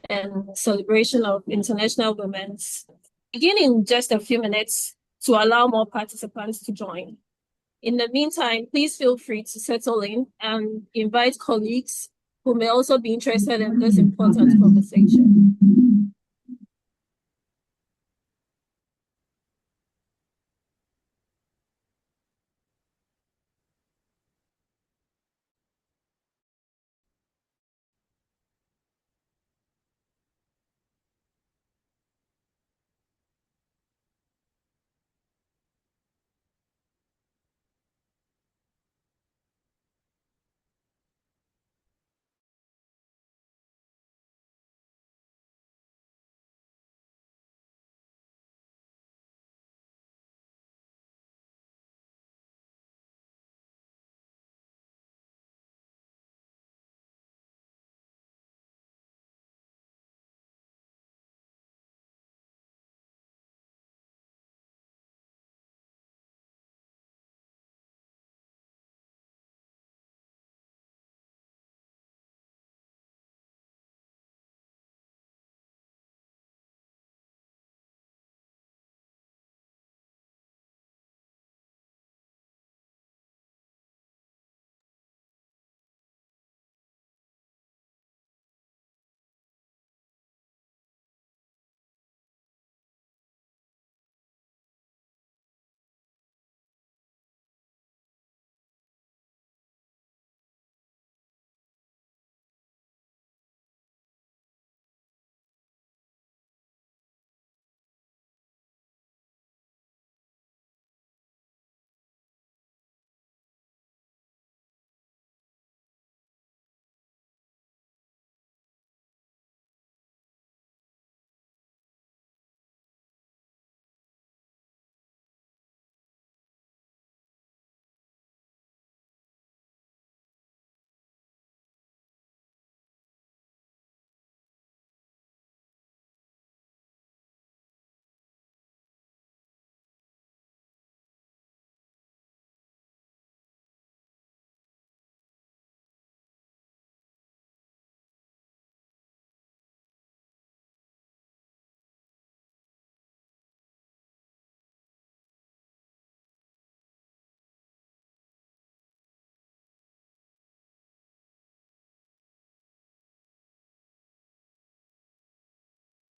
and celebration of International Women's. Begin in just a few minutes to allow more participants to join. In the meantime, please feel free to settle in and invite colleagues who may also be interested in this important conversation.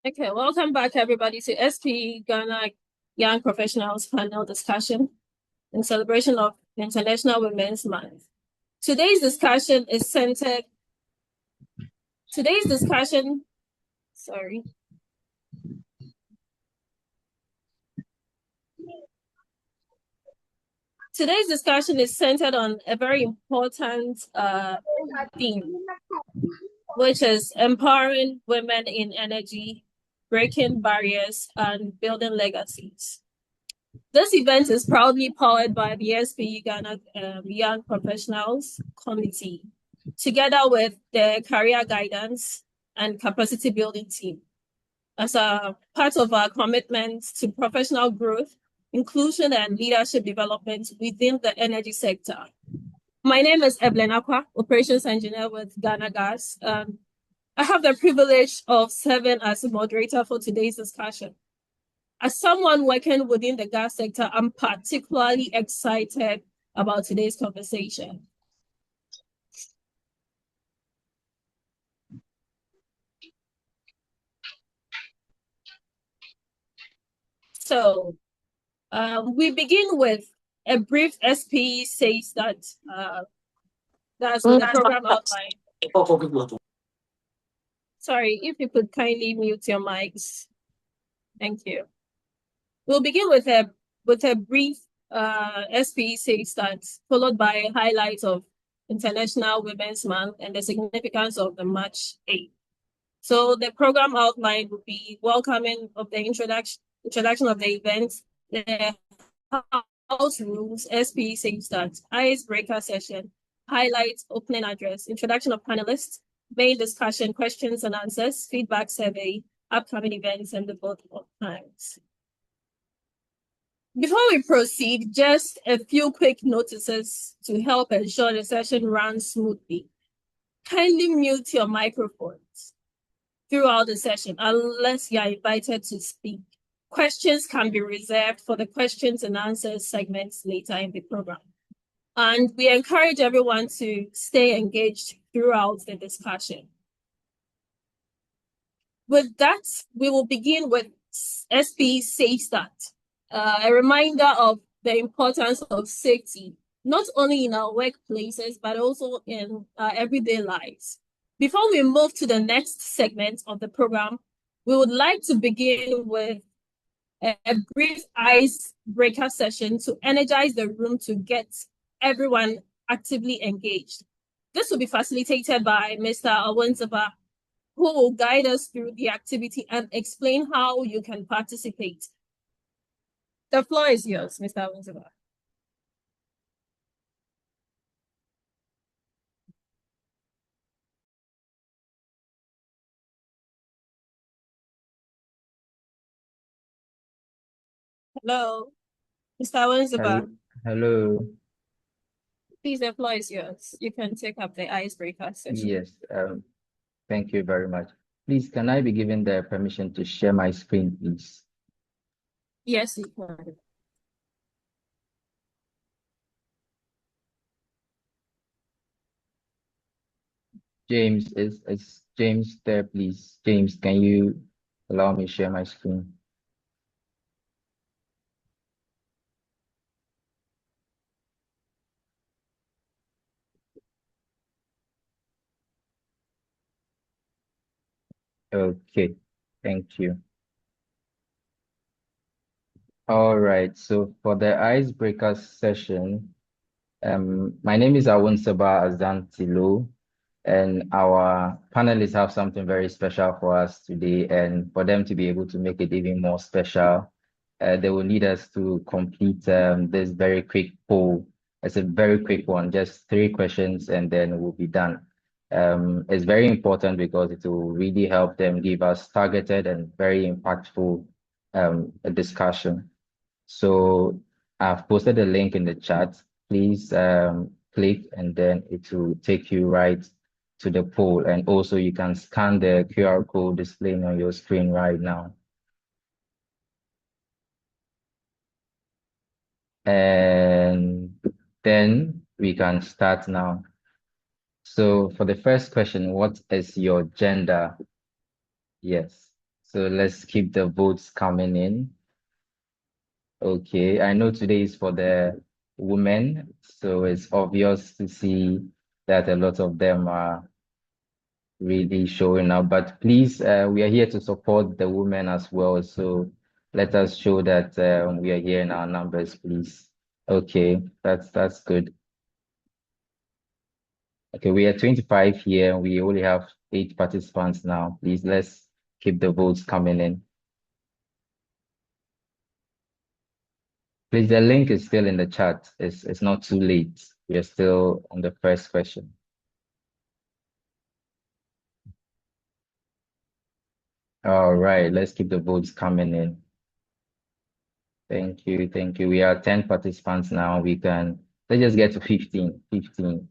Okay, welcome back everybody to SP Ghana Young Professionals panel discussion in celebration of International Women's Month. Today's discussion, sorry. Today's discussion is centered on a very important theme, which is empowering women in energy, breaking barriers, and building legacies. This event is proudly powered by the SP Ghana Young Professionals Committee, together with the Career Guidance and Capacity Building team, as a part of our commitment to professional growth, inclusion, and leadership development within the energy sector. My name is Evelyn Akwa, Operations Engineer with Ghana Gas. I have the privilege of serving as a moderator for today's discussion. As someone working within the gas sector, I'm particularly excited about today's conversation. So we begin with a brief SP says that that's the program outline. Sorry, if you could kindly mute your mics. Thank you. We'll begin with a brief SP says that, followed by highlights of International Women's Month and the significance of the March 8th. So the program outline would be welcoming of the introduction of the event, the house rules, SP says that, icebreaker session, highlights, opening address, introduction of panelists, main discussion, questions and answers, feedback survey, upcoming events, and the vote of times. Before we proceed, just a few quick notices to help ensure the session runs smoothly. kindly mute your microphones throughout the session unless you are invited to speak. Questions can be reserved for the questions and answers segments later in the program. And we encourage everyone to stay engaged throughout the discussion. With that, we will begin with SP Safe Start, a reminder of the importance of safety, not only in our workplaces, but also in our everyday lives. Before we move to the next segment of the program, we would like to begin with a brief icebreaker session to energize the room to get everyone actively engaged. This will be facilitated by Mr. Awanzaba, who will guide us through the activity and explain how you can participate. The floor is yours, Mr. Awanzaba. Hello, Mr. Awanzaba. Hello. Hello. Please, the floor is yours. You can take up the icebreaker session. Yes, thank you very much. Please, can I be given the permission to share my screen, please? Yes, you can. James, is James there, please? James, can you allow me to share my screen? Okay, thank you. All right, so for the icebreaker session, my name is Awunseba Azantilo, and our panelists have something very special for us today. And for them to be able to make it even more special, they will need us to complete this very quick poll. It's a very quick one, just 3 questions, and then we'll be done. It's very important because it will really help them give us targeted and very impactful discussion. So I've posted a link in the chat. Please click and then it will take you right to the poll. And also you can scan the QR code displaying on your screen right now. And then we can start now. So for the first question, what is your gender? Yes. So let's keep the votes coming in. Okay, I know today is for the women, so it's obvious to see that a lot of them are really showing up. But please, we are here to support the women as well. So let us show that we are here in our numbers, please. Okay, that's good. Okay, we are 25 here. We only have 8 participants now. Please, let's keep the votes coming in. Please, the link is still in the chat. It's not too late. We are still on the first question. All right, let's keep the votes coming in. Thank you, thank you. We are 10 participants now. Let's just get to 15, 15.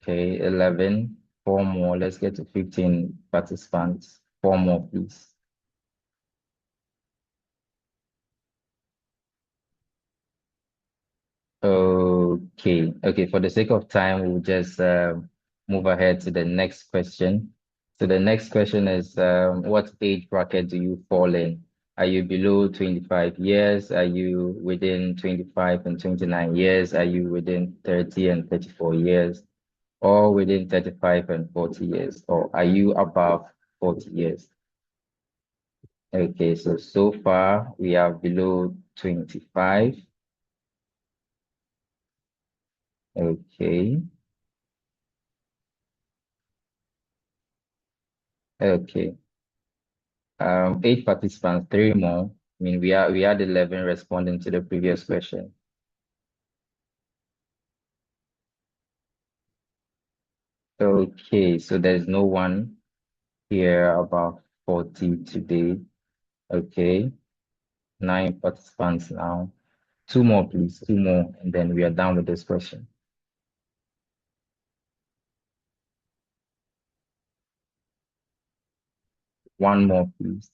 Okay, 11, 4 more. Let's get to 15 participants. 4 more, please. Okay, for the sake of time, we'll just move ahead to the next question. So the next question is, what age bracket do you fall in? Are you below 25 years? Are you within 25 and 29 years? Are you within 30 and 34 years? Or within 35 and 40 years? Or are you above 40 years? Okay, so far we are below 25. Okay. Okay. 8 participants, 3 more. I mean, we had 11 responding to the previous question. Okay, so there's no one here about 40 today. Okay, 9 participants now. 2 more, please, 2 more, and then we are done with this question. one more, please.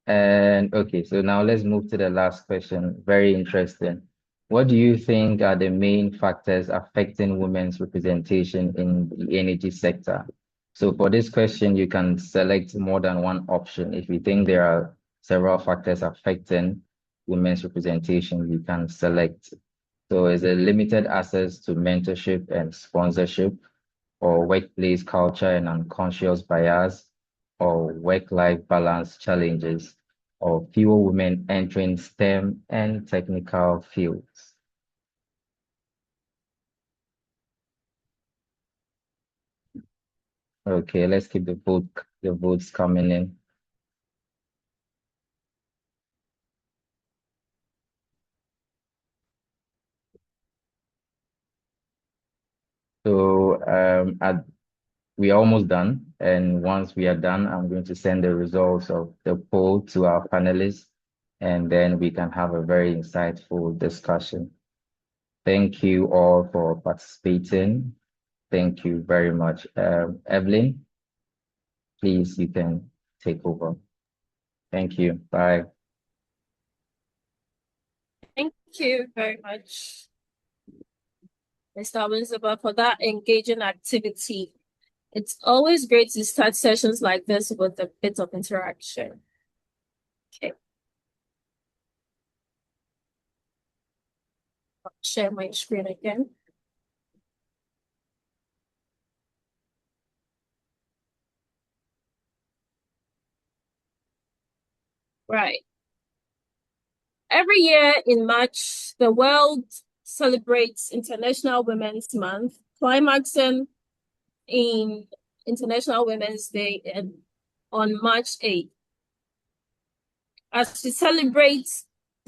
And okay, so now let's move to the last question. Very interesting. What do you think are the main factors affecting women's representation in the energy sector? So for this question, you can select more than one option. If you think there are several factors affecting women's representation, you can select. So is it limited access to mentorship and sponsorship, or workplace culture and unconscious bias, or work-life balance challenges, or fewer women entering STEM and technical fields? Okay, let's keep the votes coming in. So we're almost done. And once we are done, I'm going to send the results of the poll to our panelists, and then we can have a very insightful discussion. Thank you all for participating. Thank you very much. Evelyn, please, you can take over. Thank you. Bye. Thank you very much, Mr. Winslow, for that engaging activity. It's always great to start sessions like this with a bit of interaction. Okay, I'll share my screen again. Right. Every year in March, the world celebrates International Women's Month, climaxing in International Women's Day on March 8th. As we celebrate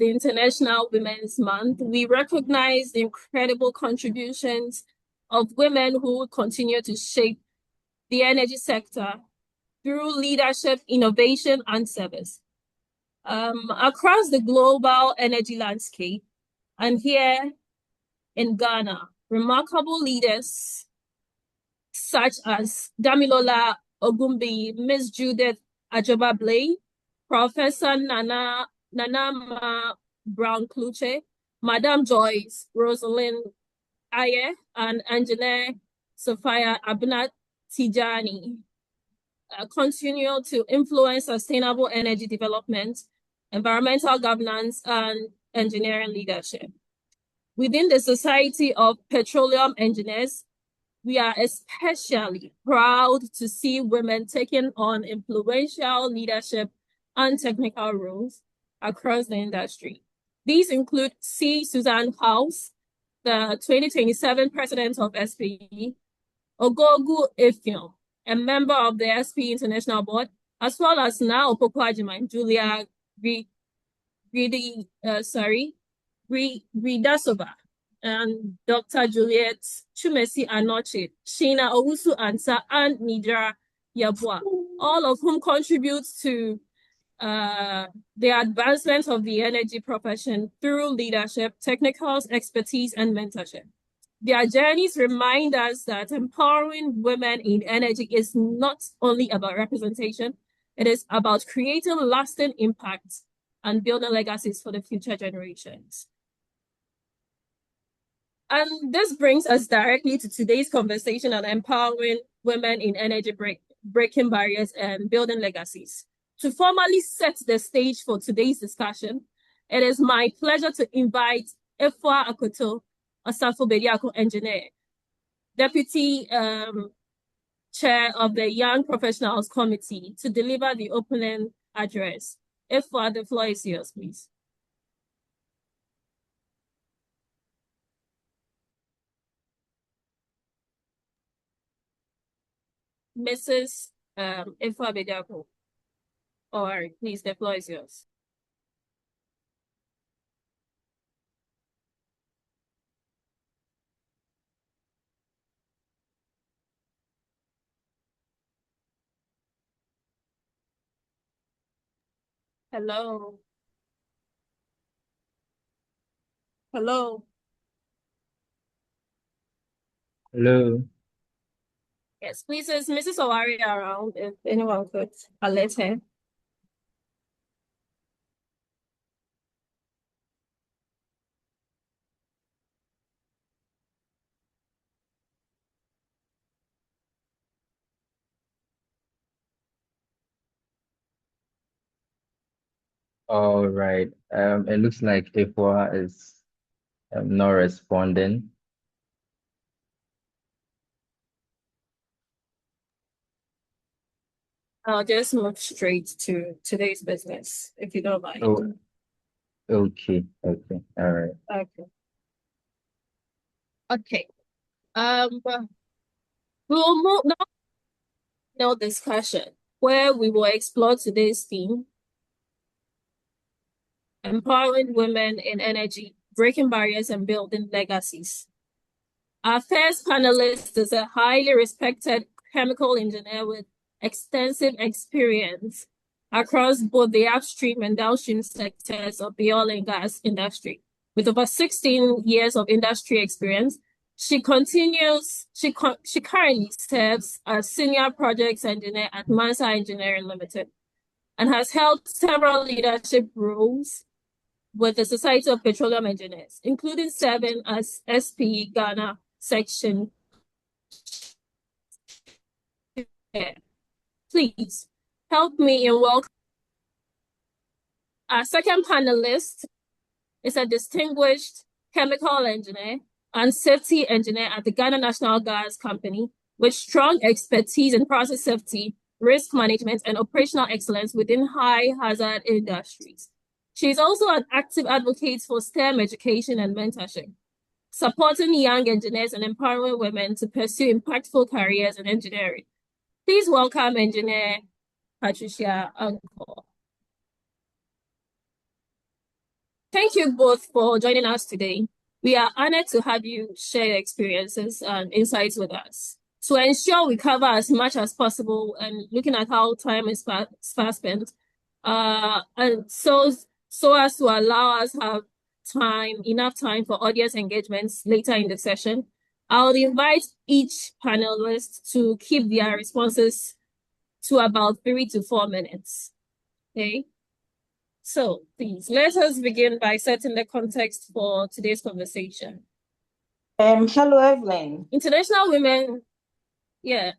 the International Women's Month, we recognize the incredible contributions of women who continue to shape the energy sector through leadership, innovation, and service. Across the global energy landscape, and here in Ghana, remarkable leaders such as Damilola Ogumbi, Miss Judith Ajoba Blay, Professor Nanama Brown Kluche, Madame Joyce Rosalind Aye, and Engineer Sophia Abnat Tijani continue to influence sustainable energy development, environmental governance, and engineering leadership. Within the Society of Petroleum Engineers, we are especially proud to see women taking on influential leadership and technical roles across the industry. These include C. Suzanne House, the 2027 president of SPE, Ogogu Efion, a member of the SPE International Board, as well as now Opokwajima and Julia Gridasova, and Dr. Juliet Chumesi Anoche, Sheena Owusu Ansa, and Nidra Yabua, all of whom contribute to the advancement of the energy profession through leadership, technical expertise, and mentorship. Their journeys remind us that empowering women in energy is not only about representation, it is about creating lasting impact and building legacies for the future generations. And this brings us directly to today's conversation on empowering women in energy, breaking barriers and building legacies. To formally set the stage for today's discussion, it is my pleasure to invite Efwa Akoto, Asafo Bediako Engineer, Deputy Chair of the Young Professionals Committee, to deliver the opening address. Efwa, the floor is yours, please. Mrs. Efwa Bediako, or please, the floor is yours. Hello. Hello. Hello. Yes, please, is Mrs. Owari around if anyone could alert her? All right. It looks like Ifwa is not responding. I'll just move straight to today's business, if you don't mind. Oh, okay. Okay. All right. Okay. Okay. Um, we will move now discussion where we will explore today's theme, empowering women in energy, breaking barriers and building legacies. Our first panelist is a highly respected chemical engineer with extensive experience across both the upstream and downstream sectors of the oil and gas industry. With over 16 years of industry experience, she currently serves as senior projects engineer at Mansa Engineering Limited and has held several leadership roles with the Society of Petroleum Engineers, including serving as SP Ghana section chair. Please help me in welcome. Our second panelist is a distinguished chemical engineer and safety engineer at the Ghana National Gas Company with strong expertise in process safety, risk management, and operational excellence within high hazard industries. She is also an active advocate for STEM education and mentorship, supporting young engineers and empowering women to pursue impactful careers in engineering. Please welcome Engineer Patricia Uncle. Thank you both for joining us today. We are honored to have you share your experiences and insights with us. To ensure we cover as much as possible and looking at how time is fast spent, and so as to allow us have enough time for audience engagements later in the session, I'll invite each panelist to keep their responses to about 3 to 4 minutes. Okay. So please let us begin by setting the context for today's conversation. Hello, Evelyn. International Women, yeah,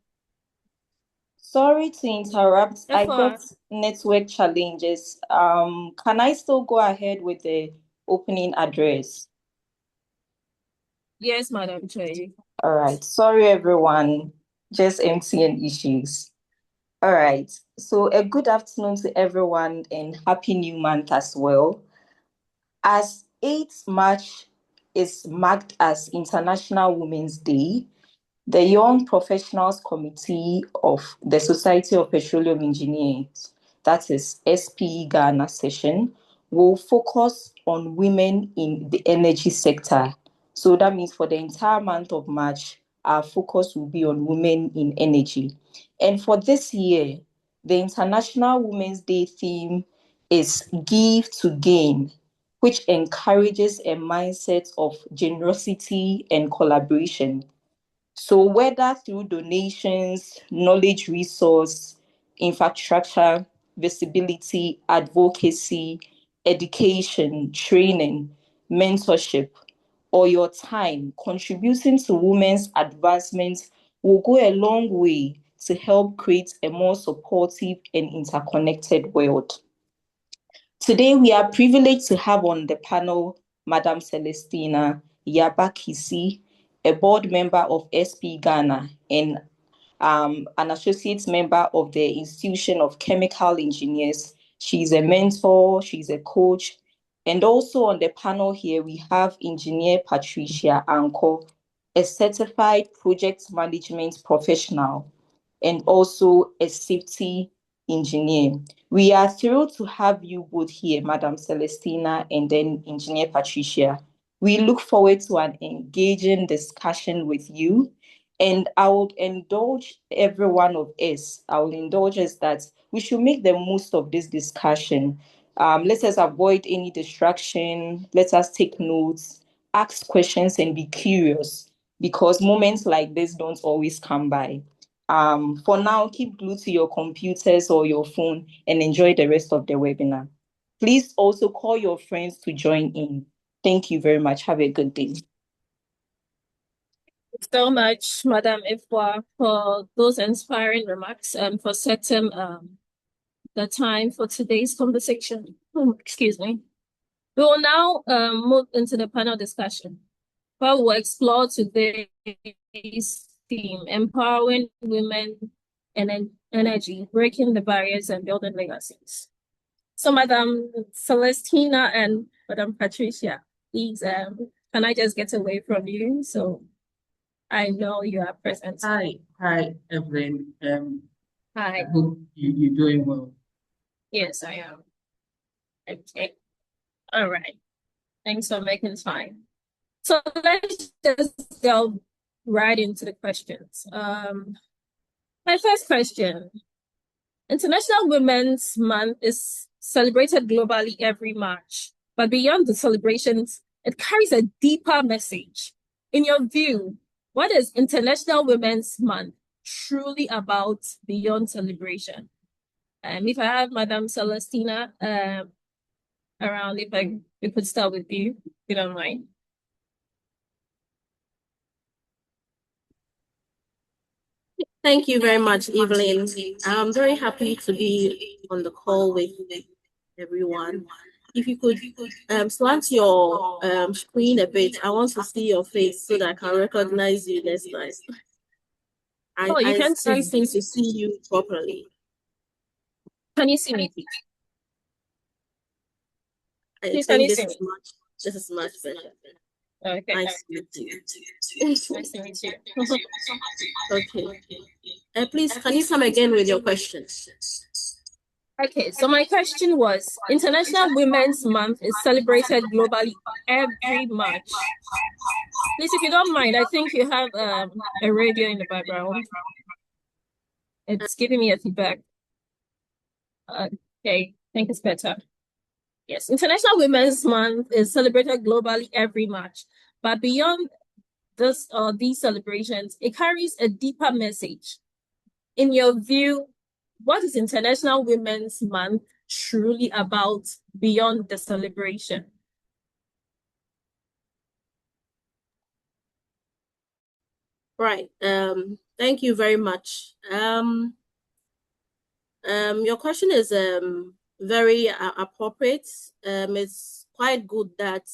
Sorry to interrupt. I FR. got network challenges. Can I still go ahead with the opening address? Yes, Madam Chair. All right. Sorry, everyone. Just MTN issues. All right. So a good afternoon to everyone and happy new month as well. As 8th March is marked as International Women's Day, the Young Professionals Committee of the Society of Petroleum Engineers, that is SPE Ghana session, will focus on women in the energy sector. So that means for the entire month of March, our focus will be on women in energy. And for this year, the International Women's Day theme is Give to Gain, which encourages a mindset of generosity and collaboration. So whether through donations, knowledge resource, infrastructure, visibility, advocacy, education, training, mentorship, or your time contributing to women's advancement will go a long way to help create a more supportive and interconnected world. Today, we are privileged to have on the panel Madam Celestina Yabakisi, a board member of SP Ghana and an associate member of the Institution of Chemical Engineers. She's a mentor, she's a coach. And also on the panel here, we have Engineer Patricia Anko, a certified project management professional and also a safety engineer. We are thrilled to have you both here, Madam Celestina and then Engineer Patricia. We look forward to an engaging discussion with you. And I would indulge every one of us, I will indulge us that we should make the most of this discussion. Let us avoid any distraction. Let us take notes, ask questions, and be curious. because moments like this don't always come by. For now, keep glued to your computers or your phone and enjoy the rest of the webinar. Please also call your friends to join in. Thank you very much. Have a good day. So much, Madam Ifwa, for those inspiring remarks and for setting the time for today's conversation. Excuse me. We will now move into the panel discussion, where we'll explore today's theme, empowering women and energy, breaking the barriers and building legacies. So, Madam Celestina and Madam Patricia, please, can I just get away from you? So I know you are present. Hi, Evelyn. Hi. I hope you're doing well. Yes, I am. Okay. All right. Thanks for making time. So let's just delve right into the questions. My first question. International Women's Month is celebrated globally every March, but beyond the celebrations, it carries a deeper message. In your view, what is International Women's Month truly about beyond celebration? If I have Madam Celestina around, if we could start with you, if you don't mind. Thank you very much, Evelyn. I'm very happy to be on the call with everyone. If you could slant your screen a bit, I want to see your face so that I can recognize you next time. You I can can't seem to see you properly. Can you see me, please? I think this is much better. Okay. Nice to meet you. Nice to meet you. Okay. Please, can you come again with your questions? Okay, so my question was, International Women's Month is celebrated globally every March. Please, if you don't mind, I think you have a radio in the background. It's giving me a feedback. Okay, I think it's better. Yes, International Women's Month is celebrated globally every March, but beyond these celebrations, it carries a deeper message. In your view, what is International Women's Month truly about beyond the celebration? Right. Thank you very much. Your question is very appropriate. It's quite good that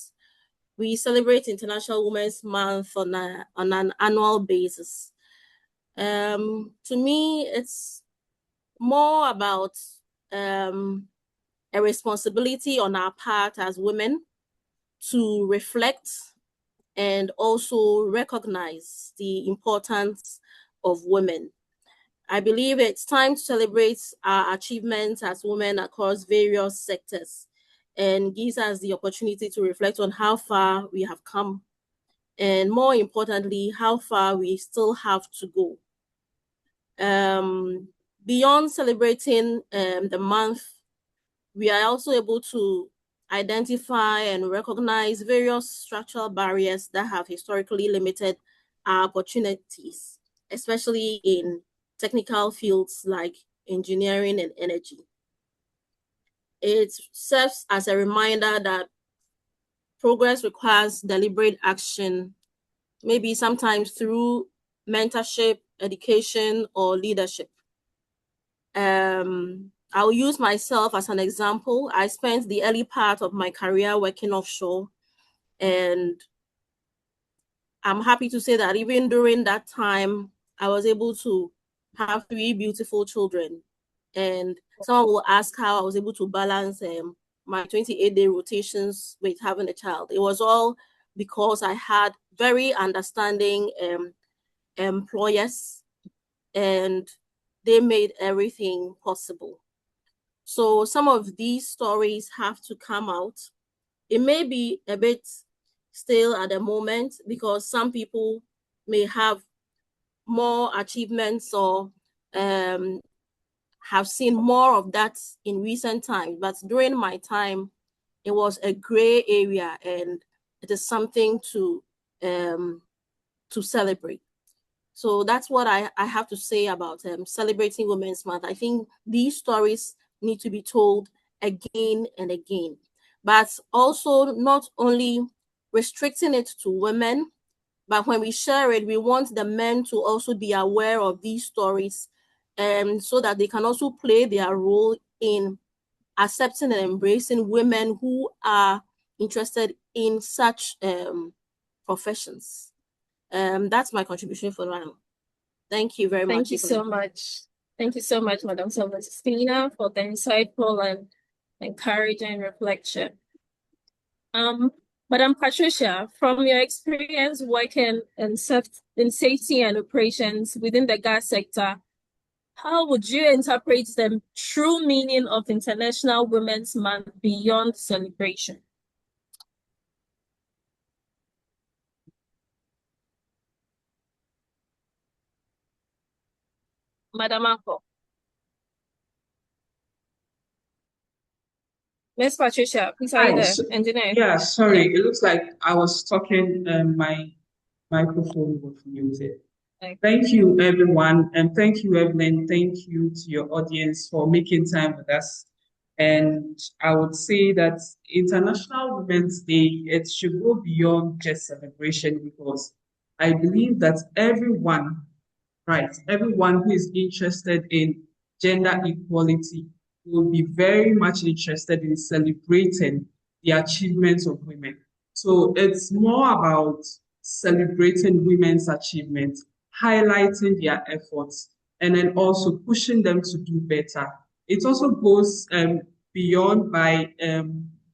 we celebrate International Women's Month on an annual basis. To me, it's more about a responsibility on our part as women to reflect and also recognize the importance of women. I believe it's time to celebrate our achievements as women across various sectors and gives us the opportunity to reflect on how far we have come and, more importantly, how far we still have to go. Beyond celebrating the month, we are also able to identify and recognize various structural barriers that have historically limited our opportunities, especially in technical fields like engineering and energy. It serves as a reminder that progress requires deliberate action, maybe sometimes through mentorship, education, or leadership. I'll use myself as an example. I spent the early part of my career working offshore, and I'm happy to say that even during that time, I was able to have 3 beautiful children. And someone will ask how I was able to balance my 28-day rotations with having a child. It was all because I had very understanding employers, and they made everything possible. So some of these stories have to come out. It may be a bit stale at the moment because some people may have more achievements or have seen more of that in recent times. But during my time, it was a gray area, and it is something to to celebrate. So that's what I have to say about celebrating Women's Month. I think these stories need to be told again and again, but also not only restricting it to women, but when we share it, we want the men to also be aware of these stories, so that they can also play their role in accepting and embracing women who are interested in such professions. That's my contribution for now. Thank you very much. Thank you so much. Thank you so much, Madam Celestina, for the insightful and encouraging reflection. Madam Patricia, from your experience working in safety and operations within the gas sector, how would you interpret the true meaning of International Women's Month beyond celebration? Madam Anko. Miss Patricia, please, are you there? Engineer. Yeah, sorry. It looks like I was talking, my microphone was muted. Okay. Thank you, everyone. And thank you, Evelyn. Thank you to your audience for making time with us. And I would say that International Women's Day, it should go beyond just celebration, because I believe that everyone, right, everyone who is interested in gender equality will be very much interested in celebrating the achievements of women. So it's more about celebrating women's achievements, highlighting their efforts, and then also pushing them to do better. It also goes beyond by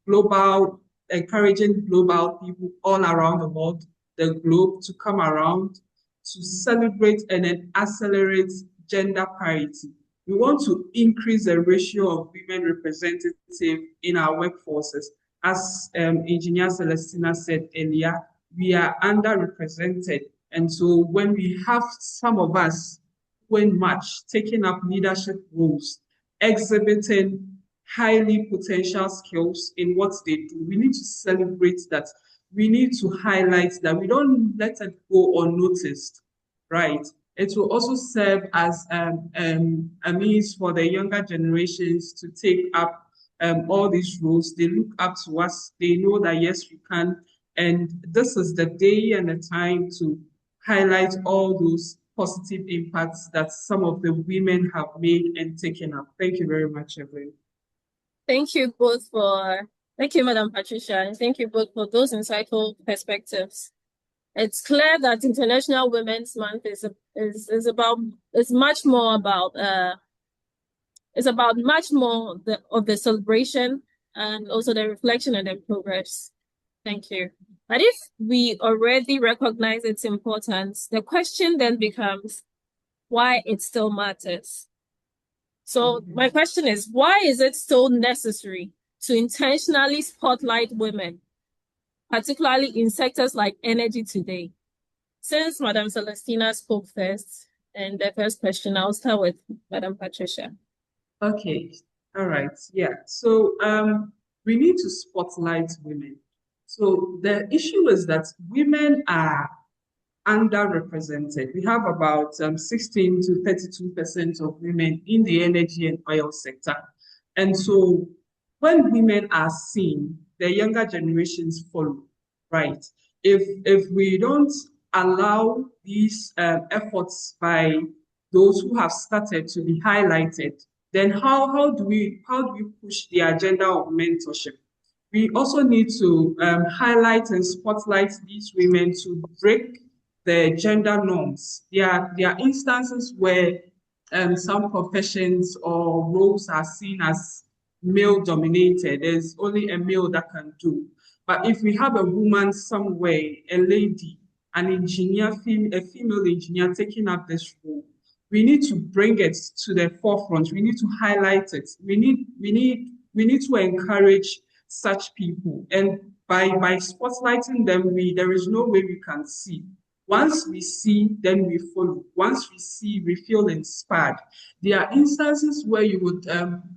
global, encouraging global people all around the world, the globe, to come around to celebrate and then accelerate gender parity. We want to increase the ratio of women representative in our workforces. As Engineer Celestina said earlier, we are underrepresented. And so when we have some of us when much taking up leadership roles, exhibiting highly potential skills in what they do, we need to celebrate that. We need to highlight that. We don't let it go unnoticed, right? It will also serve as a means for the younger generations to take up all these roles. They look up to us. They know that, yes, we can. And this is the day and the time to highlight all those positive impacts that some of the women have made and taken up. Thank you very much, Evelyn. Thank you, Madam Patricia, and thank you both for those insightful perspectives. It's clear that International Women's Month is much more about of the celebration and also the reflection and the progress. Thank you. But if we already recognize its importance, the question then becomes why it still matters. So my question is, why is it still necessary to intentionally spotlight women, particularly in sectors like energy today? Since Madam Celestina spoke first, and the first question, I'll start with Madam Patricia. Okay, all right, yeah. So we need to spotlight women. So the issue is that women are underrepresented. We have about 16 to 32% of women in the energy and oil sector. And so when women are seen, the younger generations follow, right? If we don't allow these efforts by those who have started to be highlighted, then how do we push the agenda of mentorship? We also need to highlight and spotlight these women to break the gender norms. There are instances where some professions or roles are seen as male dominated. There's only a male that can do. But if we have a woman somewhere, a lady, an engineer, a female engineer taking up this role, we need to bring it to the forefront. We need to highlight it. We need to encourage such people. And by spotlighting them, there is no way we can see. Once we see, then we follow. Once we see, we feel inspired. There are instances where you would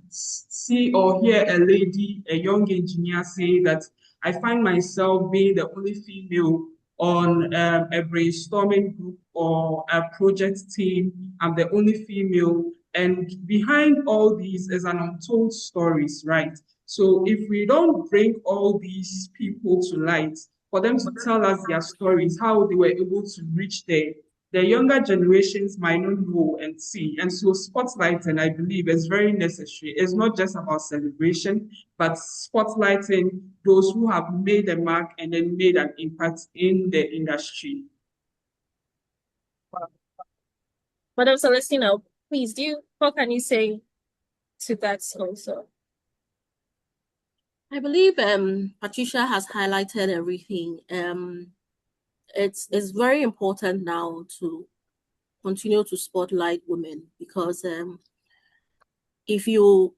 see or hear a lady, a young engineer say that I find myself being the only female on a brainstorming group or a project team. I'm the only female. And behind all these is an untold stories, right? So if we don't bring all these people to light, for them to tell us their stories, how they were able to reach there, the younger generations might not know and see. And so spotlighting, I believe, is very necessary. It's not just about celebration, but spotlighting those who have made a mark and then made an impact in the industry. Madam Celestina, please what can you say to that also? I believe Patricia has highlighted everything. It's very important now to continue to spotlight women, because if you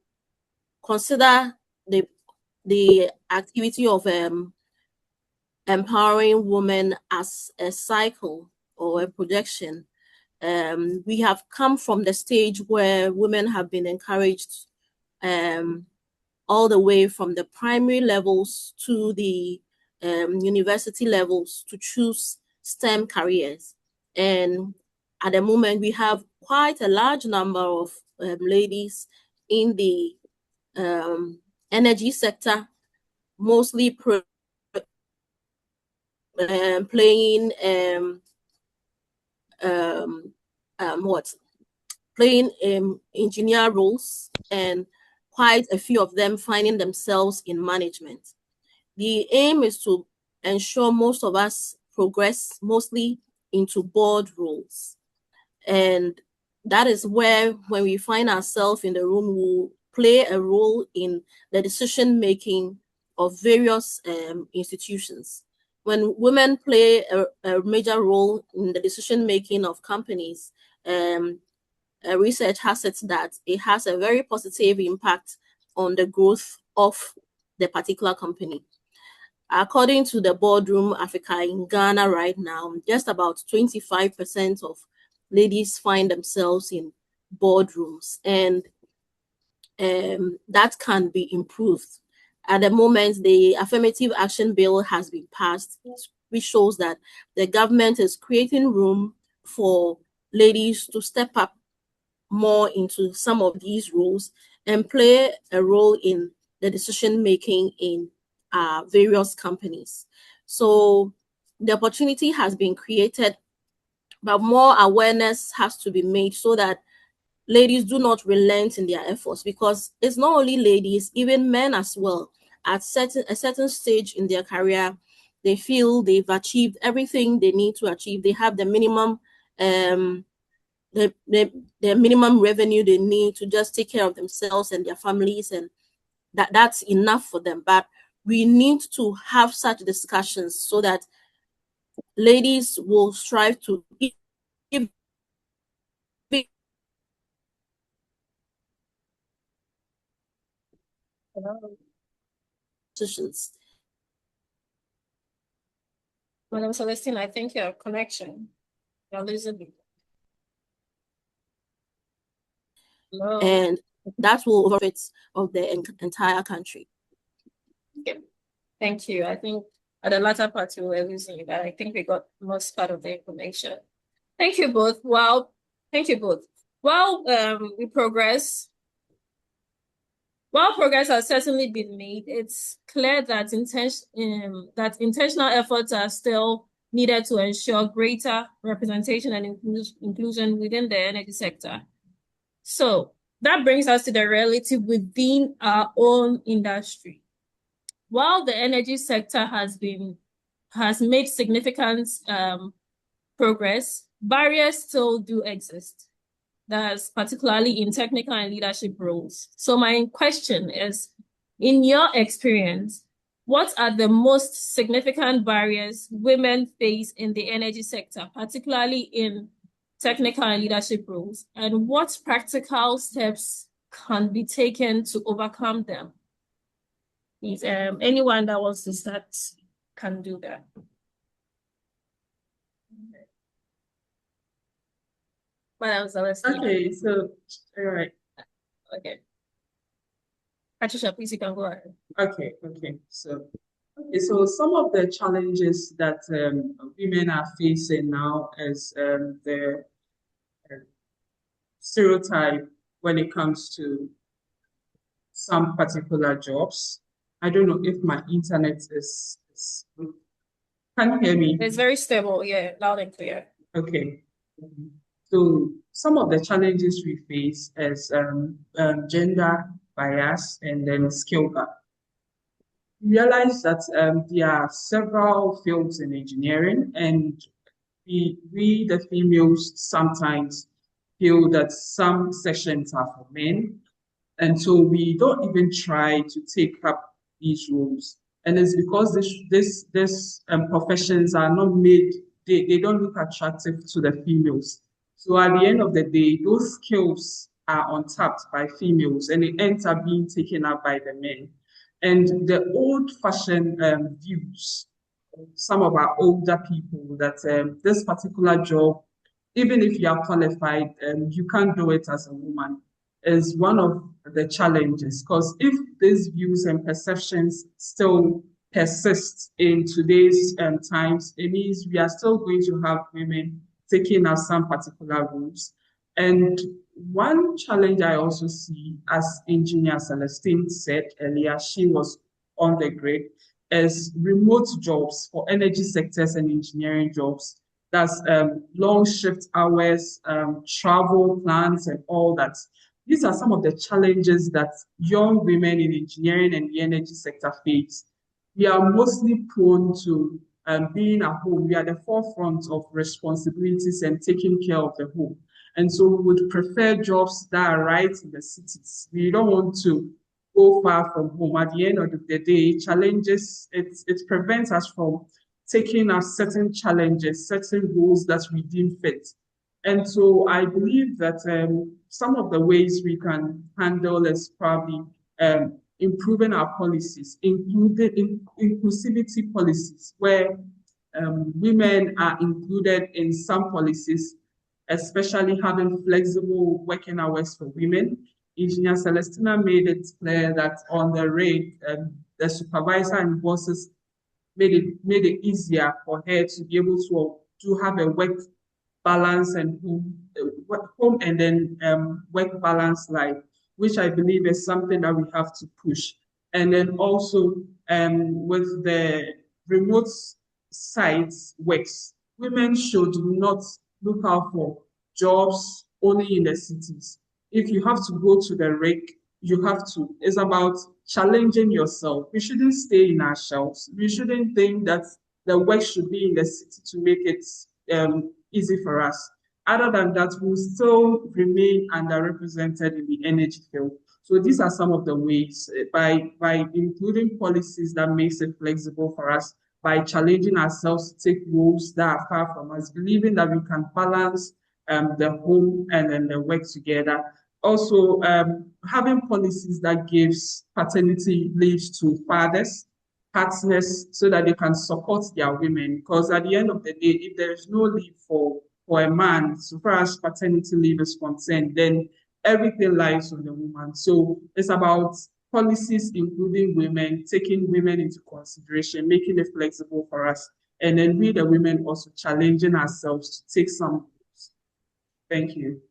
consider the activity of empowering women as a cycle or a projection, we have come from the stage where women have been encouraged all the way from the primary levels to the university levels to choose STEM careers. And at the moment, we have quite a large number of ladies in the energy sector, mostly playing playing engineer roles, and quite a few of them finding themselves in management. The aim is to ensure most of us progress mostly into board roles. And that is where, when we find ourselves in the room, we'll play a role in the decision making of various institutions. When women play a major role in the decision making of companies, research has it that it has a very positive impact on the growth of the particular company. According to the Boardroom Africa in Ghana right now, just about 25% of ladies find themselves in boardrooms, and that can be improved. At the moment, the Affirmative Action Bill has been passed, which shows that the government is creating room for ladies to step up more into some of these roles and play a role in the decision making in various companies. So the opportunity has been created, but more awareness has to be made so that ladies do not relent in their efforts, because it's not only ladies, even men as well. At a certain stage in their career, they feel they've achieved everything they need to achieve. They have the minimum the minimum revenue they need to just take care of themselves and their families, and that's enough for them. But we need to have such discussions so that ladies will strive to give decisions. Madam Celestine, I think your connection, you're losing me. Hello. And that will benefit of the entire country. Okay. Thank you. I think at the latter part we were losing you, but I think we got most part of the information. Thank you both. Wow. Thank you both. While progress has certainly been made, it's clear that intentional efforts are still needed to ensure greater representation and inclusion within the energy sector. So that brings us to the reality within our own industry. While the energy sector has made significant progress, barriers still do exist. That's particularly in technical and leadership roles. So my question is, in your experience, what are the most significant barriers women face in the energy sector, particularly in technical and leadership roles, and what practical steps can be taken to overcome them? If anyone that wants to start can do that. Madam Celestine. Okay, so all right. Okay. Patricia, please, you can go ahead. Okay. So Okay, so some of the challenges that women are facing now is the uh, stereotype when it comes to some particular jobs. I don't know if my internet is can you hear me? It's very stable, yeah, loud and clear. Okay. So some of the challenges we face is gender bias and then skill gap. We realize that there are several fields in engineering, and the females sometimes feel that some sections are for men, and so we don't even try to take up these roles. And it's because this professions are not made, they don't look attractive to the females. So at the end of the day, those skills are untapped by females and it ends up being taken up by the men. And the old-fashioned views, some of our older people, that this particular job, even if you are qualified, you can't do it as a woman, is one of the challenges. Because if these views and perceptions still persist in today's times, it means we are still going to have women taking up some particular roles. And one challenge I also see, as Engineer Celestine said earlier, she was on the grid, is remote jobs for energy sectors and engineering jobs. That's long shift hours, travel plans, and all that. These are some of the challenges that young women in engineering and the energy sector face. We are mostly prone to being at home. We are the forefront of responsibilities and taking care of the home. And so we would prefer jobs that are right in the cities. We don't want to go far from home. At the end of the day, challenges, it prevents us from taking up certain challenges, certain goals that we deem fit. And so I believe that some of the ways we can handle is probably improving our policies, including inclusivity policies, where women are included in some policies, especially having flexible working hours for women. Engineer Celestina made it clear that on the rate, the supervisor and bosses made it easier for her to be able to have a work balance and home and then work balance life, which I believe is something that we have to push. And then also with the remote sites works, women should not look out for jobs only in the cities. If you have to go to the rig, you have to. It's about challenging yourself. We shouldn't stay in our shells. We shouldn't think that the work should be in the city to make it easy for us. Other than that, we'll still remain underrepresented in the energy field. So these are some of the ways by including policies that makes it flexible for us, by challenging ourselves to take roles that are far from us, believing that we can balance the home and then the work together. Also, having policies that gives paternity leave to fathers, partners, so that they can support their women. Because at the end of the day, if there is no leave for a man, so far as paternity leave is concerned, then everything lies on the woman. So it's about policies including women, taking women into consideration, making it flexible for us, and then we the women also challenging ourselves to take some. Thank you.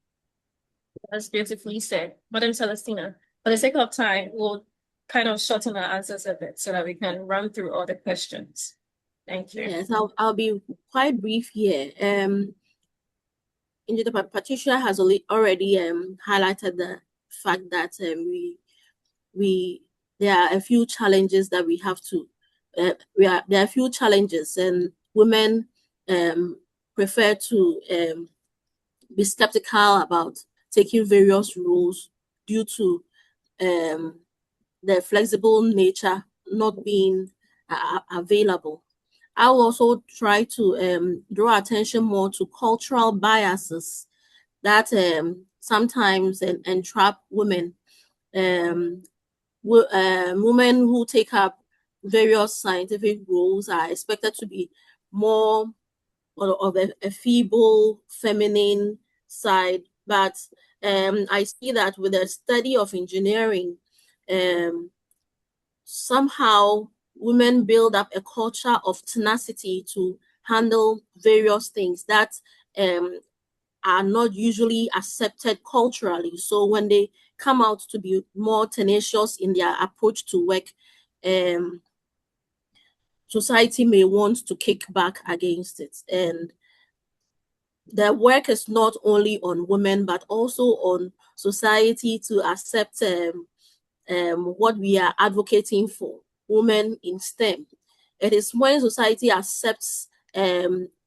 That's beautifully said. Madam Celestina, for the sake of time, we'll kind of shorten our answers a bit so that we can run through all the questions. Thank you. Yes, I'll be quite brief here. Engineer Patricia has already highlighted the fact that we there are a few challenges that we have to there are a few challenges, and women prefer to be skeptical about taking various roles due to the flexible nature not being available. I will also try to draw attention more to cultural biases that sometimes entrap women. Women who take up various scientific roles are expected to be more of a feeble, feminine side. But I see that with the study of engineering, somehow women build up a culture of tenacity to handle various things that are not usually accepted culturally. So when they come out to be more tenacious in their approach to work, society may want to kick back against it. And the work is not only on women, but also on society to accept what we are advocating for, women in STEM. It is when society accepts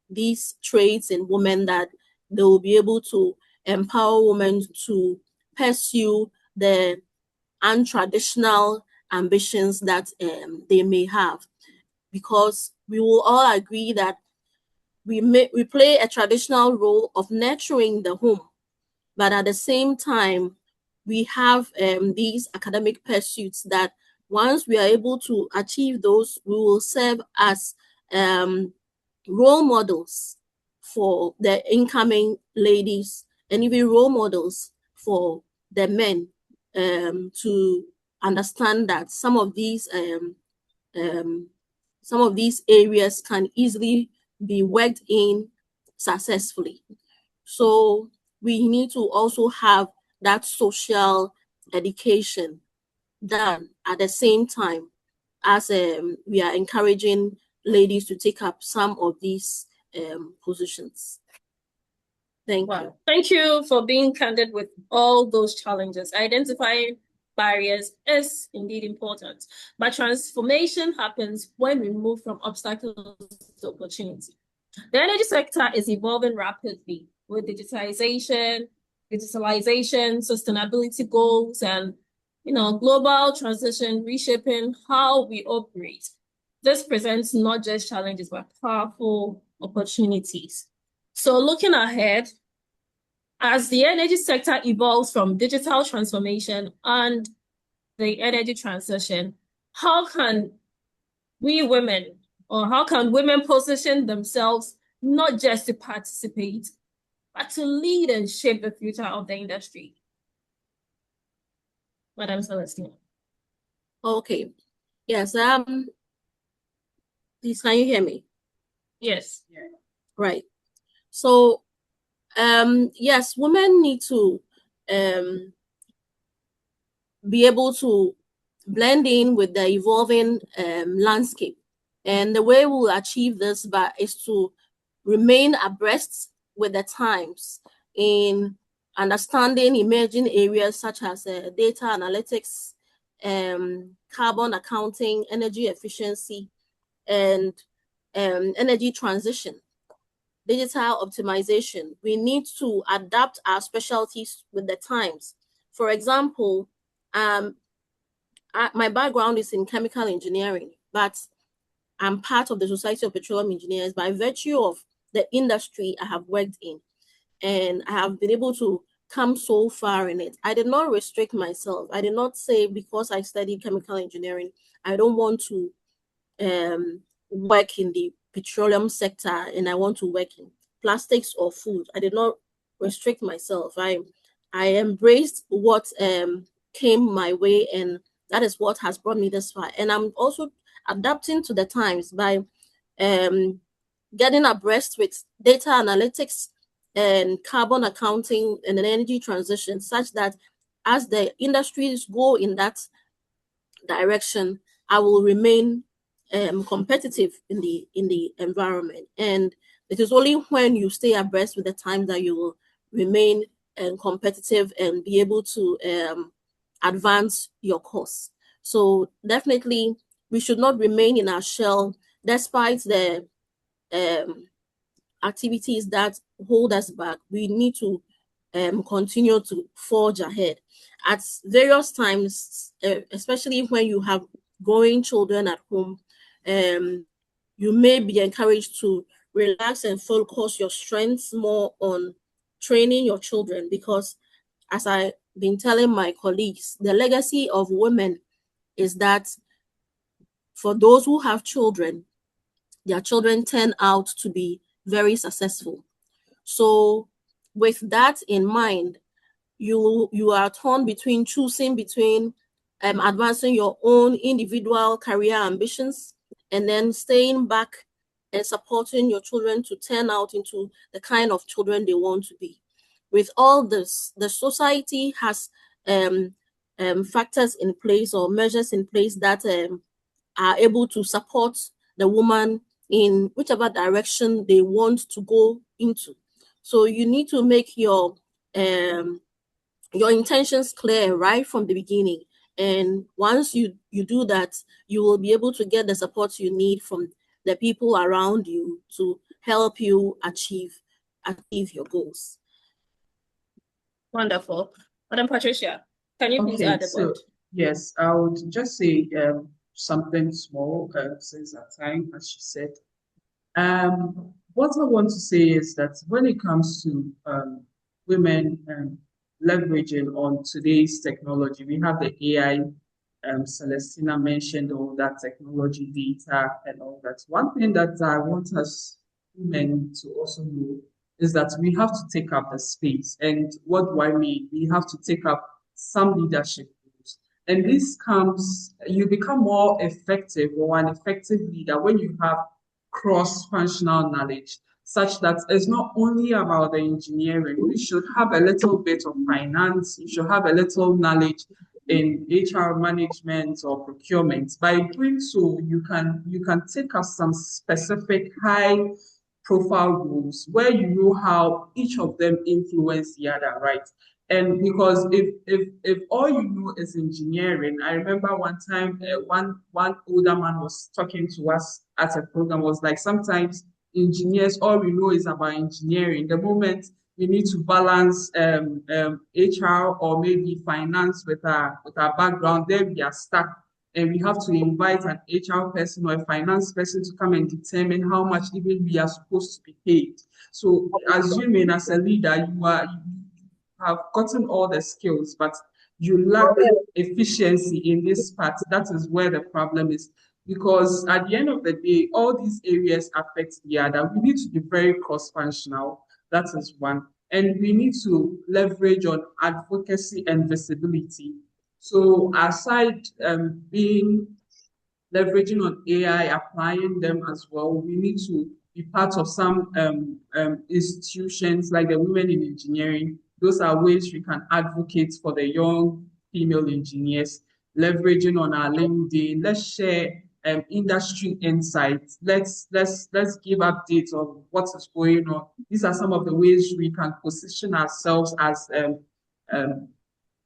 these traits in women that they will be able to empower women to pursue the untraditional ambitions that they may have. Because we will all agree that we play a traditional role of nurturing the home, but at the same time, we have these academic pursuits that once we are able to achieve those, we will serve as role models for the incoming ladies and even role models for the men to understand that some of these areas can easily be worked in successfully. So we need to also have that social education done at the same time as we are encouraging ladies to take up some of these positions. Thank you. Thank you for being candid with all those challenges. Identifying barriers is indeed important, but transformation happens when we move from obstacles to opportunity. The energy sector is evolving rapidly with digitalization, sustainability goals, and global transition reshaping how we operate. This presents not just challenges, but powerful opportunities. So looking ahead, as the energy sector evolves from digital transformation and the energy transition, how can we women, or how can women position themselves not just to participate, but to lead and shape the future of the industry? Madam Celestina. Okay. Yes. Please, can you hear me? Yes. Right. So, yes, women need to be able to blend in with the evolving landscape. And the way we'll achieve this is to remain abreast with the times in understanding emerging areas such as data analytics, carbon accounting, energy efficiency, and energy transition, digital optimization. We need to adapt our specialties with the times. For example, my background is in chemical engineering, but I'm part of the Society of Petroleum Engineers by virtue of the industry I have worked in. And I have been able to come so far in it. I did not restrict myself. I did not say because I studied chemical engineering, I don't want to work in the petroleum sector and I want to work in plastics or food. I did not restrict myself. I embraced what came my way, and that is what has brought me this far. And I'm also adapting to the times by getting abreast with data analytics and carbon accounting and an energy transition, such that as the industries go in that direction, I will remain competitive in the environment. And it is only when you stay abreast with the time that you will remain competitive and be able to advance your course. So definitely, we should not remain in our shell despite the activities that hold us back. We need to continue to forge ahead. At various times, especially when you have growing children at home, you may be encouraged to relax and focus your strengths more on training your children, because as I've been telling my colleagues, the legacy of women is that for those who have children, their children turn out to be very successful. So with that in mind, you are torn between choosing between advancing your own individual career ambitions, and then staying back and supporting your children to turn out into the kind of children they want to be. With all this, the society has factors in place or measures in place that are able to support the woman in whichever direction they want to go into. So you need to make your intentions clear right from the beginning. And once you do that, you will be able to get the support you need from the people around you to help you achieve your goals. Wonderful. Madam Patricia, can you please Okay, add a so word? yes, I would just say something small since our time, as she said. What I want to say is that when it comes to women leveraging on today's technology, we have the AI. Celestina mentioned all that technology data and all that. One thing that I want us women to also know is that we have to take up the space. And what do I mean? We have to take up some leadership roles. And this comes, you become more effective or an effective leader when you have cross-functional knowledge, such that it's not only about the engineering. You should have a little bit of finance, you should have a little knowledge in HR management or procurement. By doing so, you can take up some specific high profile roles where you know how each of them influence the other, right? And because if all you know is engineering, I remember one time one older man was talking to us at a program, was like, sometimes engineers, all we know is about engineering. The moment we need to balance HR or maybe finance with our background, then we are stuck. And we have to invite an HR person or a finance person to come and determine how much even we are supposed to be paid. So assuming as a leader, you have gotten all the skills, but you lack efficiency in this part. That is where the problem is. Because at the end of the day, all these areas affect the other. We need to be very cross-functional. That is one. And we need to leverage on advocacy and visibility. So aside being leveraging on AI, applying them as well, we need to be part of some institutions like the Women in Engineering. Those are ways we can advocate for the young female engineers, leveraging on our LinkedIn. Let's share industry insights. Let's give updates on what is going on. These are some of the ways we can position ourselves as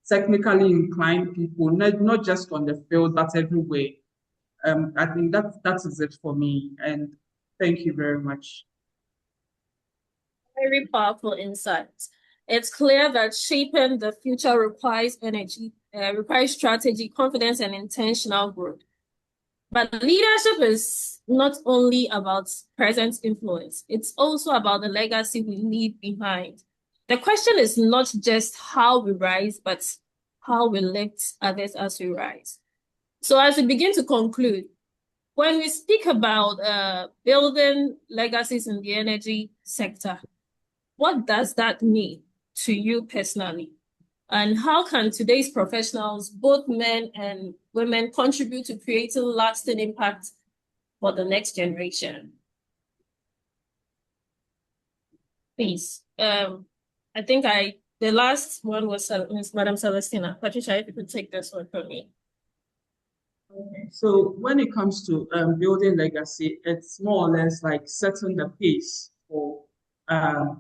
technically inclined people, not just on the field, but everywhere. I think that is it for me. And thank you very much. Very powerful insights. It's clear that shaping the future requires energy, requires strategy, confidence, and intentional growth. But leadership is not only about present influence, it's also about the legacy we leave behind. The question is not just how we rise, but how we lift others as we rise. So as we begin to conclude, when we speak about building legacies in the energy sector, what does that mean to you personally? And how can today's professionals, both men and women, contribute to creating lasting impact for the next generation? Please. I think the last one was Madam Celestina. Patricia, if you could take this one from me. Okay. So when it comes to building legacy, it's more or less like setting the pace for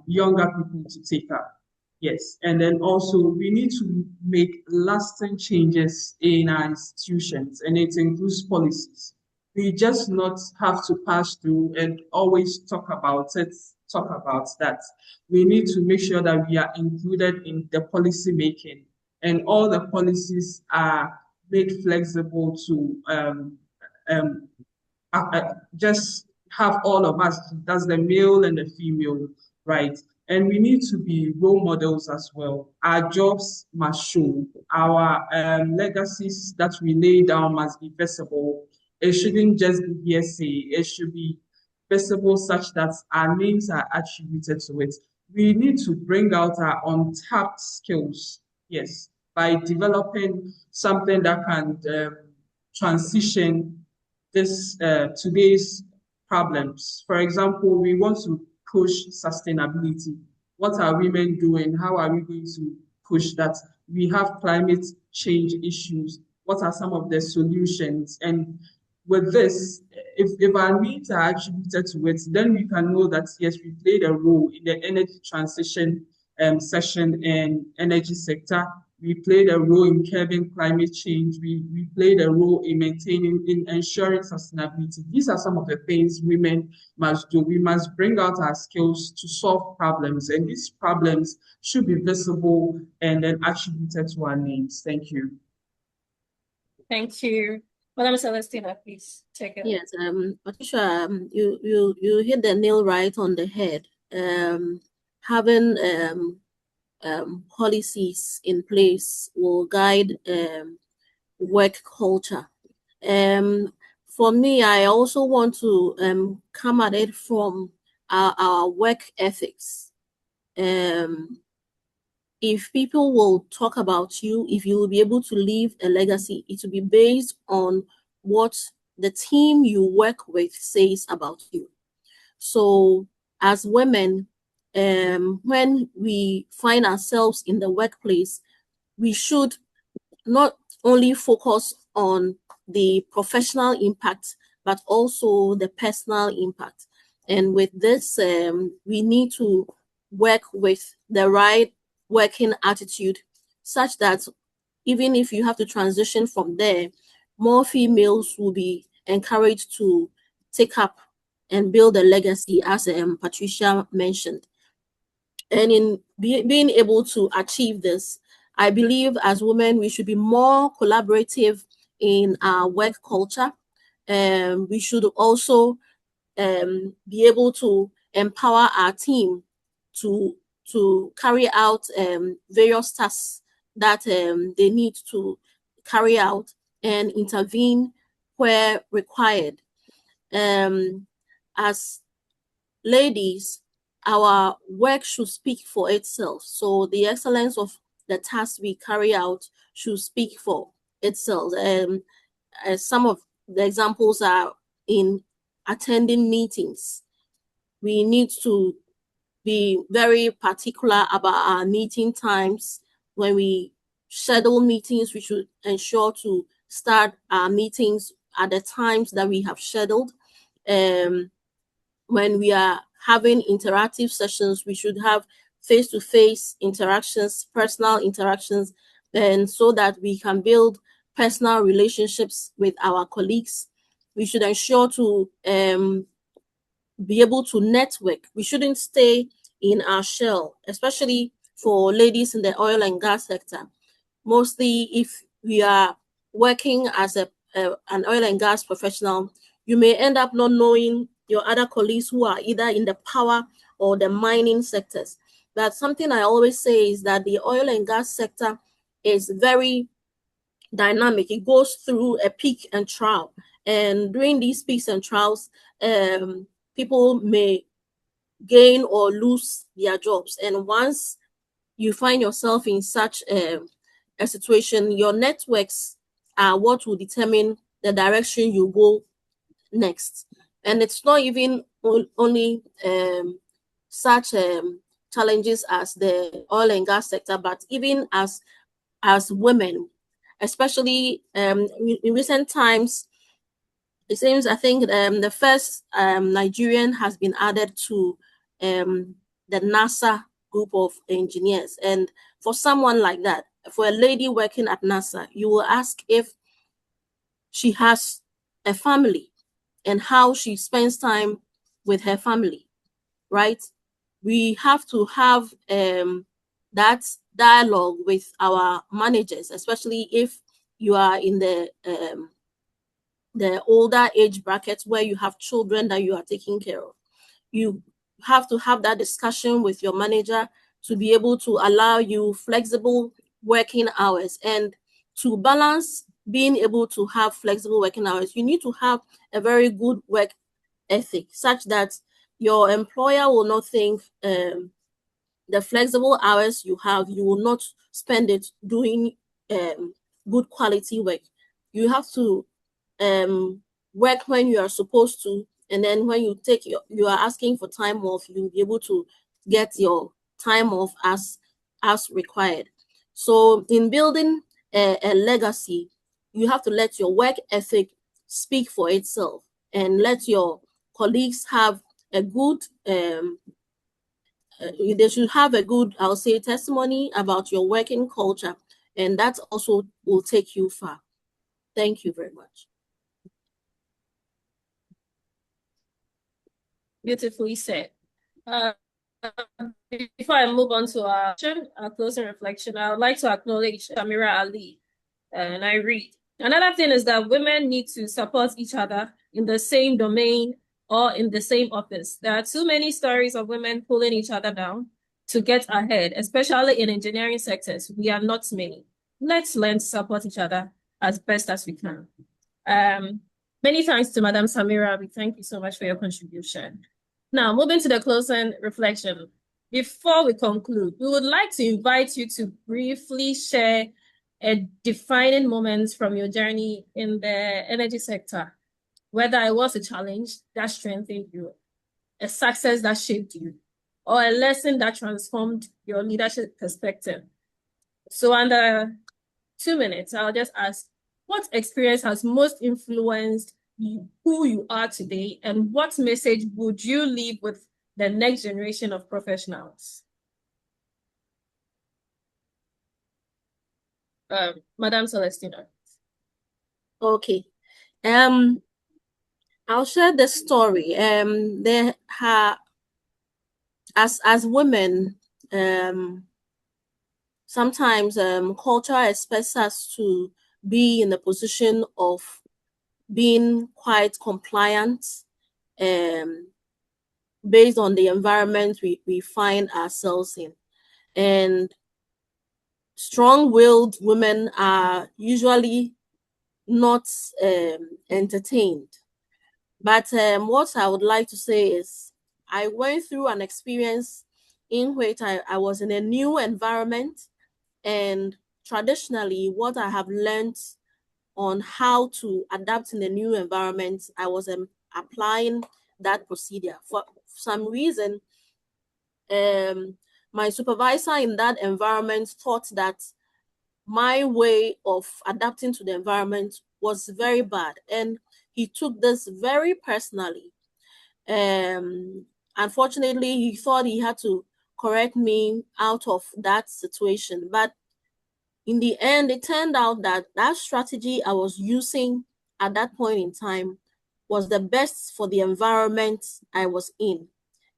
younger people to take up. Yes, and then also we need to make lasting changes in our institutions, and it includes policies. We just not have to pass through and always talk about it, talk about that. We need to make sure that we are included in the policy making, and all the policies are made flexible to just have all of us, that's the male and the female, right? And we need to be role models as well. Our jobs must show, our legacies that we lay down must be visible. It shouldn't just be hearsay, it should be visible such that our names are attributed to it. We need to bring out our untapped skills. Yes, by developing something that can transition this today's problems. For example, we want to push sustainability. What are women doing? How are we going to push that? We have climate change issues. What are some of the solutions? And with this, if our needs are attributed to it, then we can know that yes, we played a role in the energy transition session and energy sector. We played a role in curbing climate change. We played a role in maintaining, in ensuring sustainability. These are some of the things women must do. We must bring out our skills to solve problems, and these problems should be visible and then attributed to our names. Thank you. Thank you. Madam Celestina, please take it. Yes, Patricia, you hit the nail right on the head. Having policies in place will guide work culture. For me, I also want to come at it from our work ethics. If people will talk about you, if you will be able to leave a legacy, it will be based on what the team you work with says about you. So as women, when we find ourselves in the workplace, we should not only focus on the professional impact, but also the personal impact. And with this, we need to work with the right working attitude such that even if you have to transition from there, more females will be encouraged to take up and build a legacy, as Patricia mentioned. And in being able to achieve this, I believe as women, we should be more collaborative in our work culture. We should also be able to empower our team to carry out various tasks that they need to carry out and intervene where required. As ladies, our work should speak for itself. So the excellence of the tasks we carry out should speak for itself. Some of the examples are in attending meetings. We need to be very particular about our meeting times. When we schedule meetings, we should ensure to start our meetings at the times that we have scheduled. When we are having interactive sessions, we should have face-to-face interactions, personal interactions, and so that we can build personal relationships with our colleagues. We should ensure to be able to network. We shouldn't stay in our shell, especially for ladies in the oil and gas sector. Mostly if we are working as an oil and gas professional, you may end up not knowing your other colleagues who are either in the power or the mining sectors. But something I always say is that the oil and gas sector is very dynamic. It goes through a peak and trough. And during these peaks and troughs, people may gain or lose their jobs. And once you find yourself in such a situation, your networks are what will determine the direction you go next. And it's not even only such challenges as the oil and gas sector, but even as women, especially in recent times, it seems I think the first Nigerian has been added to the NASA group of engineers. And for someone like that, for a lady working at NASA, you will ask if she has a family and how she spends time with her family, right? We have to have that dialogue with our managers, especially if you are in the older age brackets where you have children that you are taking care of. You have to have that discussion with your manager to be able to allow you flexible working hours. And to balance being able to have flexible working hours, you need to have a very good work ethic such that your employer will not think the flexible hours you have, you will not spend it doing good quality work. You have to work when you are supposed to, and then when you are asking for time off, you'll be able to get your time off as required. So in building a legacy, you have to let your work ethic speak for itself and let your colleagues have a good they should have a good, I'll say, testimony about your working culture, and that also will take you far. Thank you very much. Beautifully said. Before I move on to our closing reflection, I would like to acknowledge Amira Ali. And I read. Another thing is that women need to support each other in the same domain or in the same office. There are too many stories of women pulling each other down to get ahead, especially in engineering sectors. We are not many. Let's learn to support each other as best as we can. Many thanks to Madam Samira. We thank you so much for your contribution. Now, moving to the closing reflection. Before we conclude, we would like to invite you to briefly share a defining moment from your journey in the energy sector, whether it was a challenge that strengthened you, a success that shaped you, or a lesson that transformed your leadership perspective. So under 2 minutes, I'll just ask, what experience has most influenced who you are today, and what message would you leave with the next generation of professionals? Madam Celestina. Okay. I'll share the story. There as women, sometimes culture expects us to be in a position of being quite compliant, based on the environment we find ourselves in. And strong-willed women are usually not entertained. But what I would like to say is I went through an experience in which I was in a new environment, and traditionally what I have learned on how to adapt in a new environment, I was applying that procedure. For some reason, my supervisor in that environment thought that my way of adapting to the environment was very bad, and he took this very personally. Unfortunately, he thought he had to correct me out of that situation, but in the end, it turned out that that strategy I was using at that point in time was the best for the environment I was in.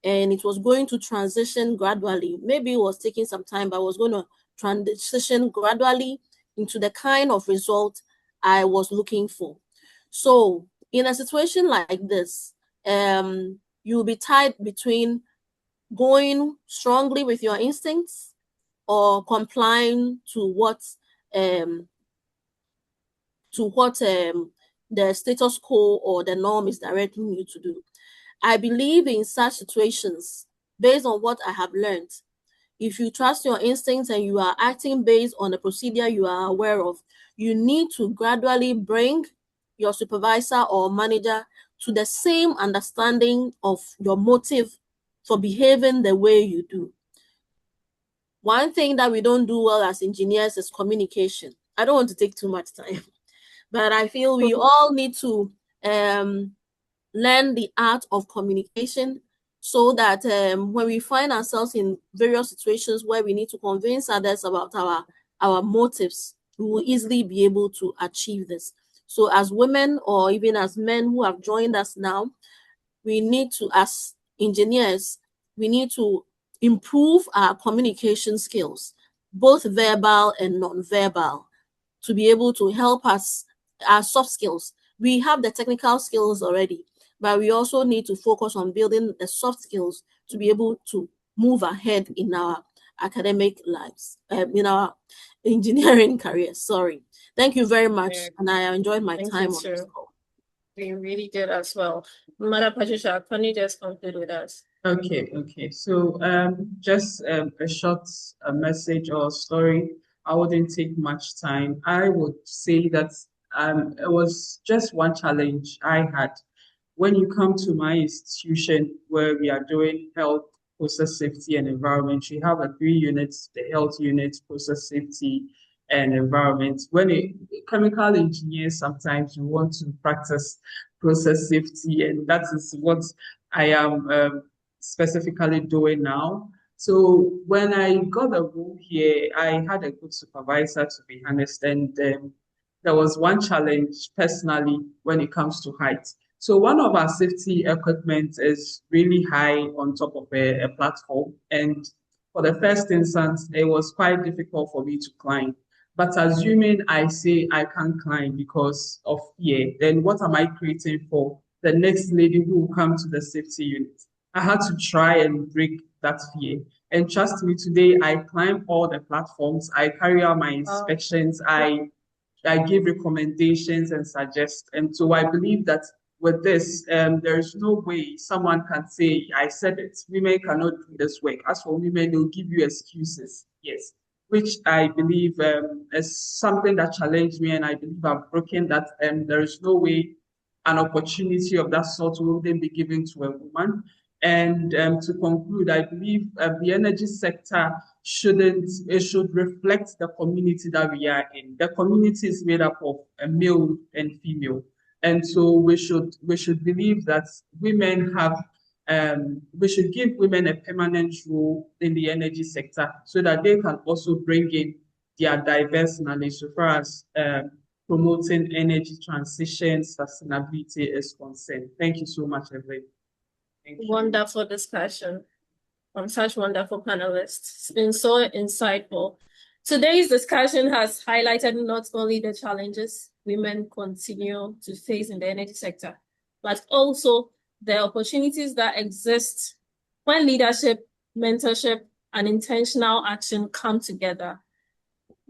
And it was going to transition gradually. Maybe it was taking some time, but I was going to transition gradually into the kind of result I was looking for. So in a situation like this, you'll be tied between going strongly with your instincts or complying to what the status quo or the norm is directing you to do. I believe in such situations, based on what I have learned, if you trust your instincts and you are acting based on a procedure you are aware of, you need to gradually bring your supervisor or manager to the same understanding of your motive for behaving the way you do. One thing that we don't do well as engineers is communication. I don't want to take too much time, but I feel we all need to learn the art of communication so that when we find ourselves in various situations where we need to convince others about our motives, we will easily be able to achieve this. So as women or even as men who have joined us now, we need to, as engineers, we need to improve our communication skills, both verbal and non-verbal, to be able to help us, our soft skills. We have the technical skills already, but we also need to focus on building the soft skills to be able to move ahead in our academic lives, in our engineering careers. Sorry. Thank you very much. And I enjoyed my time on this call. We really did as well. Madam Patricia, can you just conclude with us? Okay. So just a short message or story I wouldn't take much time. I would say that it was just one challenge I had. When you come to my institution where we are doing health, process safety, and environment, we have a 3 units: the health unit, process safety, and environment. When a chemical engineer, sometimes you want to practice process safety, and that is what I am specifically doing now. So when I got the role here, I had a good supervisor, to be honest, and there was one challenge personally when it comes to height. So one of our safety equipment is really high on top of a platform, and for the first instance, it was quite difficult for me to climb. But assuming I say I can't climb because of fear, then what am I creating for the next lady who will come to the safety unit? I had to try and break that fear. And trust me, today I climb all the platforms, I carry out my inspections, I give recommendations and suggest. And so I believe that with this, there is no way someone can say, I said it, women cannot do this work. As for women, they'll give you excuses. Yes, which I believe is something that challenged me. And I believe I've broken that. There is no way an opportunity of that sort will then be given to a woman. And to conclude, I believe the energy sector it should reflect the community that we are in. The community is made up of a male and female. And so we should believe that we should give women a permanent role in the energy sector so that they can also bring in their diverse knowledge so far as promoting energy transition, sustainability is concerned. Thank you so much, Evelyn. Thank you. Wonderful discussion from such wonderful panelists. It's been so insightful. Today's discussion has highlighted not only the challenges women continue to face in the energy sector, but also the opportunities that exist when leadership, mentorship, and intentional action come together.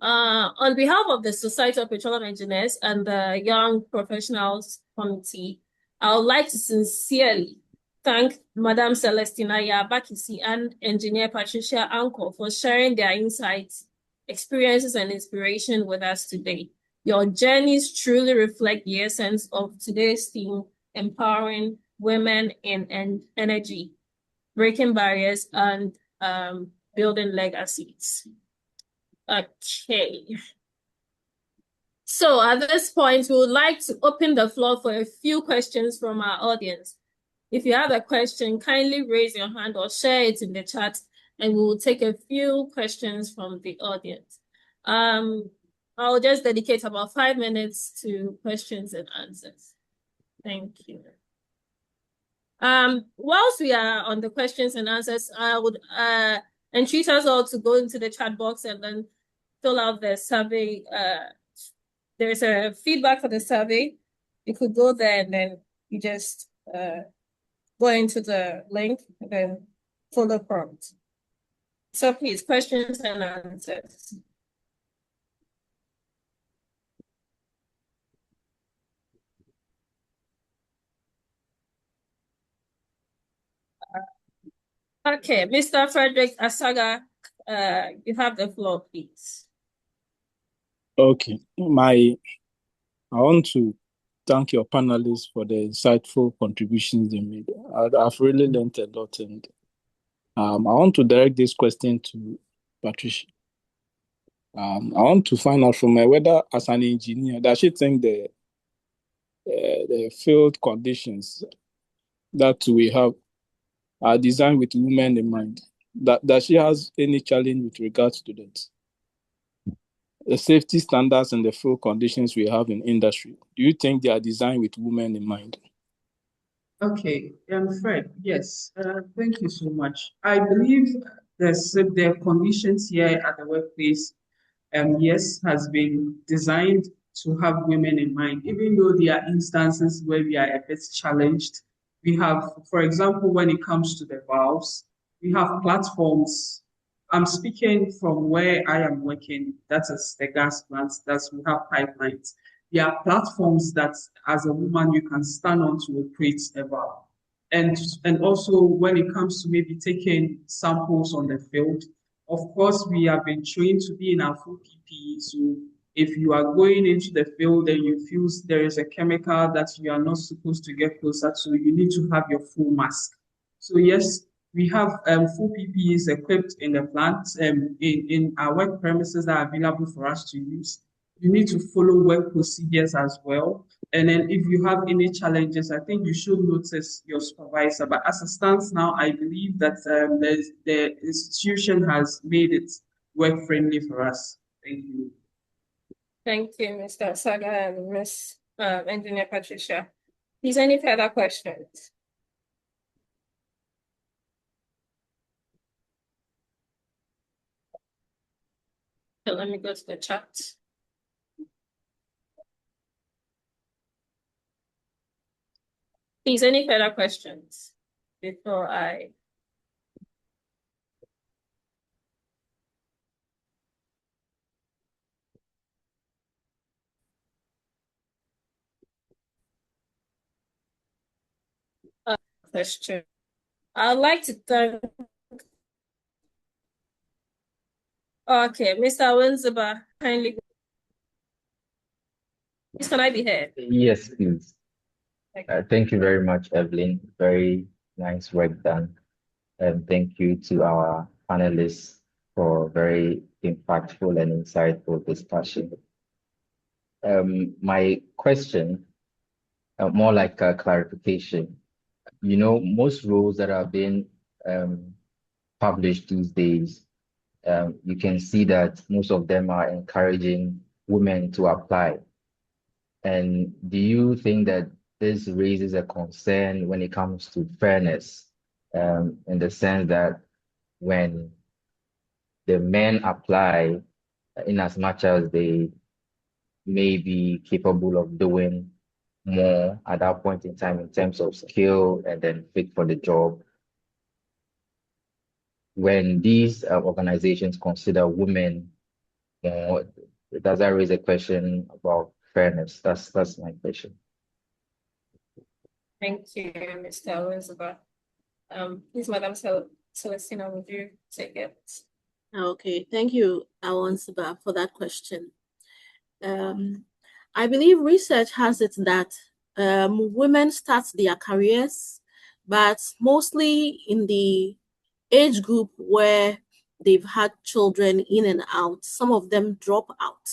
On behalf of the Society of Petroleum Engineers and the Young Professionals Committee, I would like to sincerely thank Madam Celestina Yabakisi and Engineer Patricia Anko for sharing their insights, experiences, and inspiration with us today. Your journeys truly reflect the essence of today's theme, empowering women in energy, breaking barriers, and building legacies. Okay. So at this point, we would like to open the floor for a few questions from our audience. If you have a question, kindly raise your hand or share it in the chat, and we will take a few questions from the audience. I'll just dedicate about 5 minutes to questions and answers. Thank you. Whilst we are on the questions and answers, I would entreat us all to go into the chat box and then fill out the survey. There's a feedback for the survey. You could go there and then you just go into the link and then follow prompt. So please, questions and answers. Okay, Mr. Frederick Asaga, you have the floor, please. Okay, I want to thank your panelists for the insightful contributions they made. I've really learned a lot, and I want to direct this question to Patricia. I want to find out from her whether, as an engineer, does she think the field conditions that we have are designed with women in mind? Does she has any challenge with regards to that? The safety standards and the field conditions we have in industry, do you think they are designed with women in mind? Okay, Fred, yes, thank you so much. I believe the conditions here at the workplace, yes, has been designed to have women in mind, even though there are instances where we are a bit challenged. We have, for example, when it comes to the valves, we have platforms. I'm speaking from where I am working, that is the gas plants, that's we have pipelines. There are platforms that as a woman you can stand on to operate a valve. And also when it comes to maybe taking samples on the field, Of course, we have been trained to be in our full PPE. So if you are going into the field and you feel there is a chemical that you are not supposed to get closer to, you need to have your full mask. So yes, we have full PPEs equipped in the plant, in our work premises that are available for us to use. You need to follow work procedures as well. And then if you have any challenges, I think you should notice your supervisor. But as it stands now, I believe that the institution has made it work friendly for us. Thank you. Thank you, Mr. Saga and Ms. Engineer Patricia. Is any further questions? So let me go to the chat. Please, any further questions before I? Question. I'd like to thank. Okay, Mr. Winzaba, kindly. Please, can I be heard? Yes, please. Thank you very much, Evelyn. Very nice work done. And thank you to our panelists for very impactful and insightful discussion. My question, more like a clarification. You know, most rules that are being published these days, you can see that most of them are encouraging women to apply. And do you think that this raises a concern when it comes to fairness, in the sense that when the men apply, in as much as they may be capable of doing more at that point in time in terms of skill and then fit for the job, when these organizations consider women more, does that raise a question about fairness? That's my question. Thank you, Mr. Elizabeth. Please, Madam Celestina, would you take it? Okay, thank you, Awansiba, for that question. I believe research has it that women start their careers, but mostly in the age group where they've had children in and out. Some of them drop out.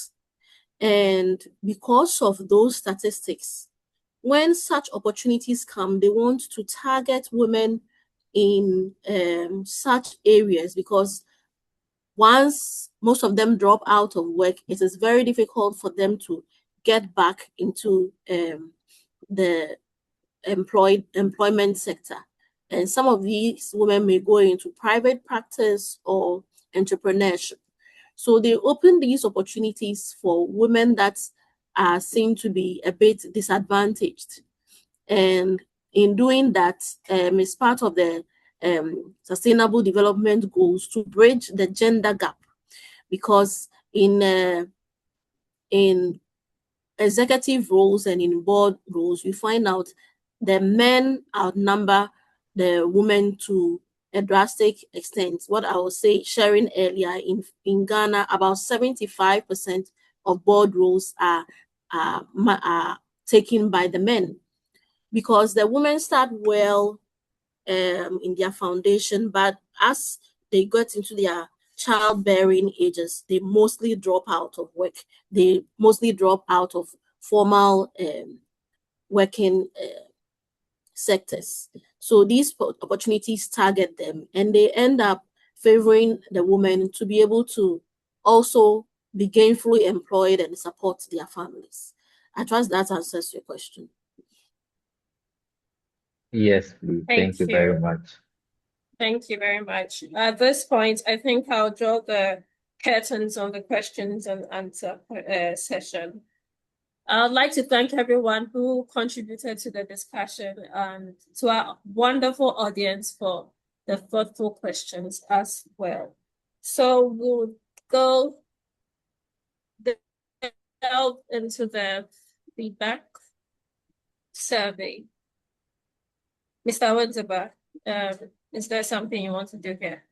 And because of those statistics, when such opportunities come, they want to target women in such areas because once most of them drop out of work, it is very difficult for them to get back into the employment sector. And some of these women may go into private practice or entrepreneurship. So they open these opportunities for women that are seen to be a bit disadvantaged. And in doing that, it's part of the Sustainable Development Goals to bridge the gender gap, because in executive roles and in board roles, you find out the men outnumber the women to a drastic extent. What I was sharing earlier, in Ghana, about 75% of board roles are taken by the men, because the women start well in their foundation, but as they get into their childbearing ages, they mostly drop out of work. They mostly drop out of formal working sectors. So these opportunities target them, and they end up favoring the women to be able to also be gainfully employed and support their families. I trust that answers your question. Yes, please. Thank you very much. Thank you very much. At this point, I think I'll draw the curtains on the questions and answer session. I'd like to thank everyone who contributed to the discussion and to our wonderful audience for the thoughtful questions as well. So we'll go delve into the feedback survey. Mr. Wadzaba, is there something you want to do here?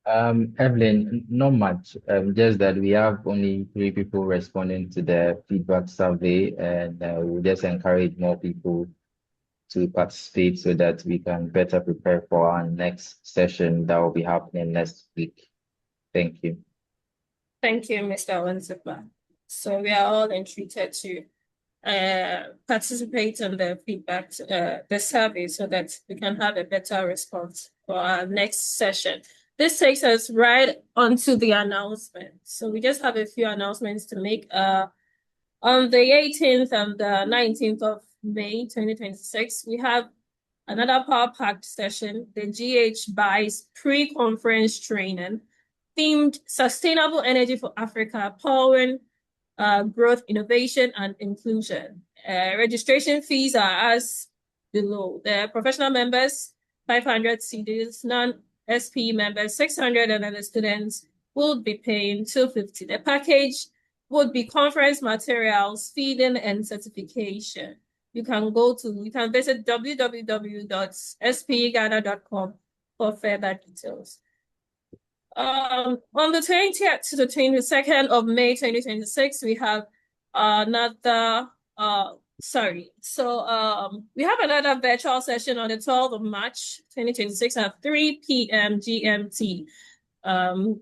Evelyn, not much. Just that we have only 3 people responding to the feedback survey, and we'll just encourage more people to participate so that we can better prepare for our next session that will be happening next week. Thank you. Thank you, Mr. Wanzipa. So we are all entreated to participate in the feedback, the survey, so that we can have a better response for our next session. This takes us right onto the announcement. So we just have a few announcements to make. On the 18th and the 19th of May 2026, we have another Power Packed session, the GH BICE pre-conference training, themed Sustainable Energy for Africa, Powering Growth, Innovation, and Inclusion. Registration fees are as below. The professional members, 500 CDs, non-SP members, 600, and then the students will be paying 250. The package would be conference materials, feeding, and certification. You can visit www.spghana.com for further details. On the 20th to the 22nd of May 2026, we have another we have another virtual session on the 12th of March 2026 at 3 p.m. GMT. And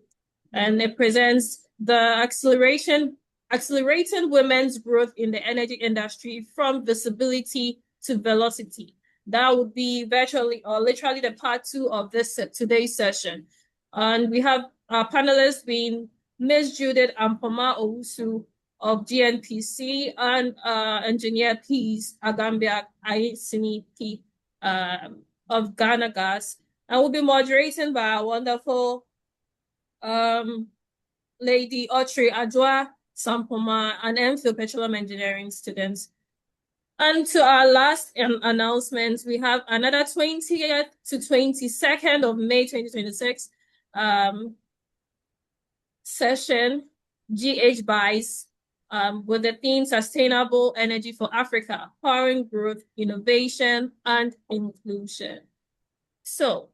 it presents the accelerating women's growth in the energy industry from visibility to velocity. That would be virtually or literally the part 2 of today's session. And we have our panelists being Ms. Judith Ampoma Owusu of GNPC and Engineer Peace Agambia Aisini P of Ghana Gas. And we'll be moderating by our wonderful Lady Autrey Adwa Sampoma and MPhil Petroleum Engineering students. And to our last announcement, we have another 20th to 22nd of May 2026 session, GH BICE, with the theme Sustainable Energy for Africa, Powering Growth, Innovation, and Inclusion. So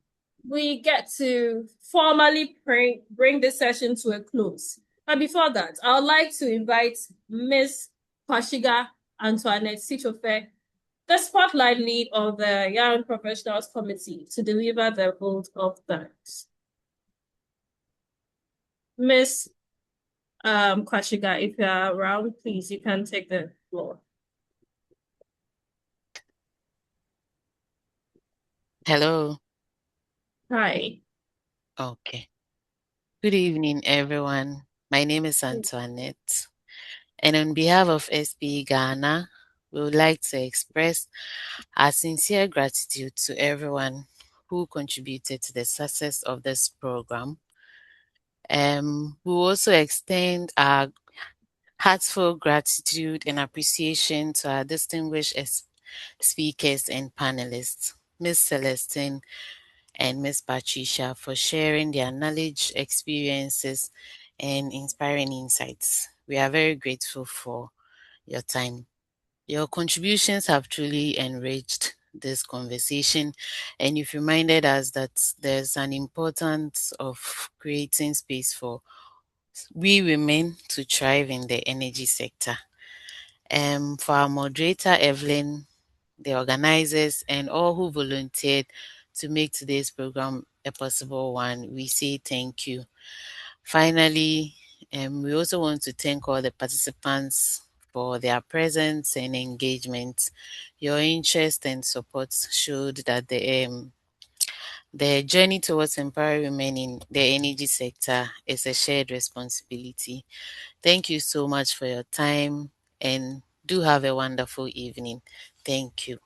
we get to formally bring this session to a close. But before that, I would like to invite Ms. Kwashiga Antoinette Sichofe, the spotlight lead of the Young Professionals Committee, to deliver the vote of thanks. Ms. Kwashiga, if you're around, please, you can take the floor. Hello. Hi. Okay. Good evening, everyone. My name is Antoinette, and on behalf of SB Ghana, we would like to express our sincere gratitude to everyone who contributed to the success of this program. We also extend our heartfelt gratitude and appreciation to our distinguished speakers and panelists, Ms. Celestine and Ms. Patricia, for sharing their knowledge, experiences, and inspiring insights. We are very grateful for your time. Your contributions have truly enriched this conversation, and you've reminded us that there's an importance of creating space for we women to thrive in the energy sector. For our moderator, Evelyn, the organizers, and all who volunteered to make today's program a possible one, we say thank you. Finally, we also want to thank all the participants for their presence and engagement. Your interest and support showed that the journey towards empowering women in the energy sector is a shared responsibility. Thank you so much for your time, and do have a wonderful evening. Thank you.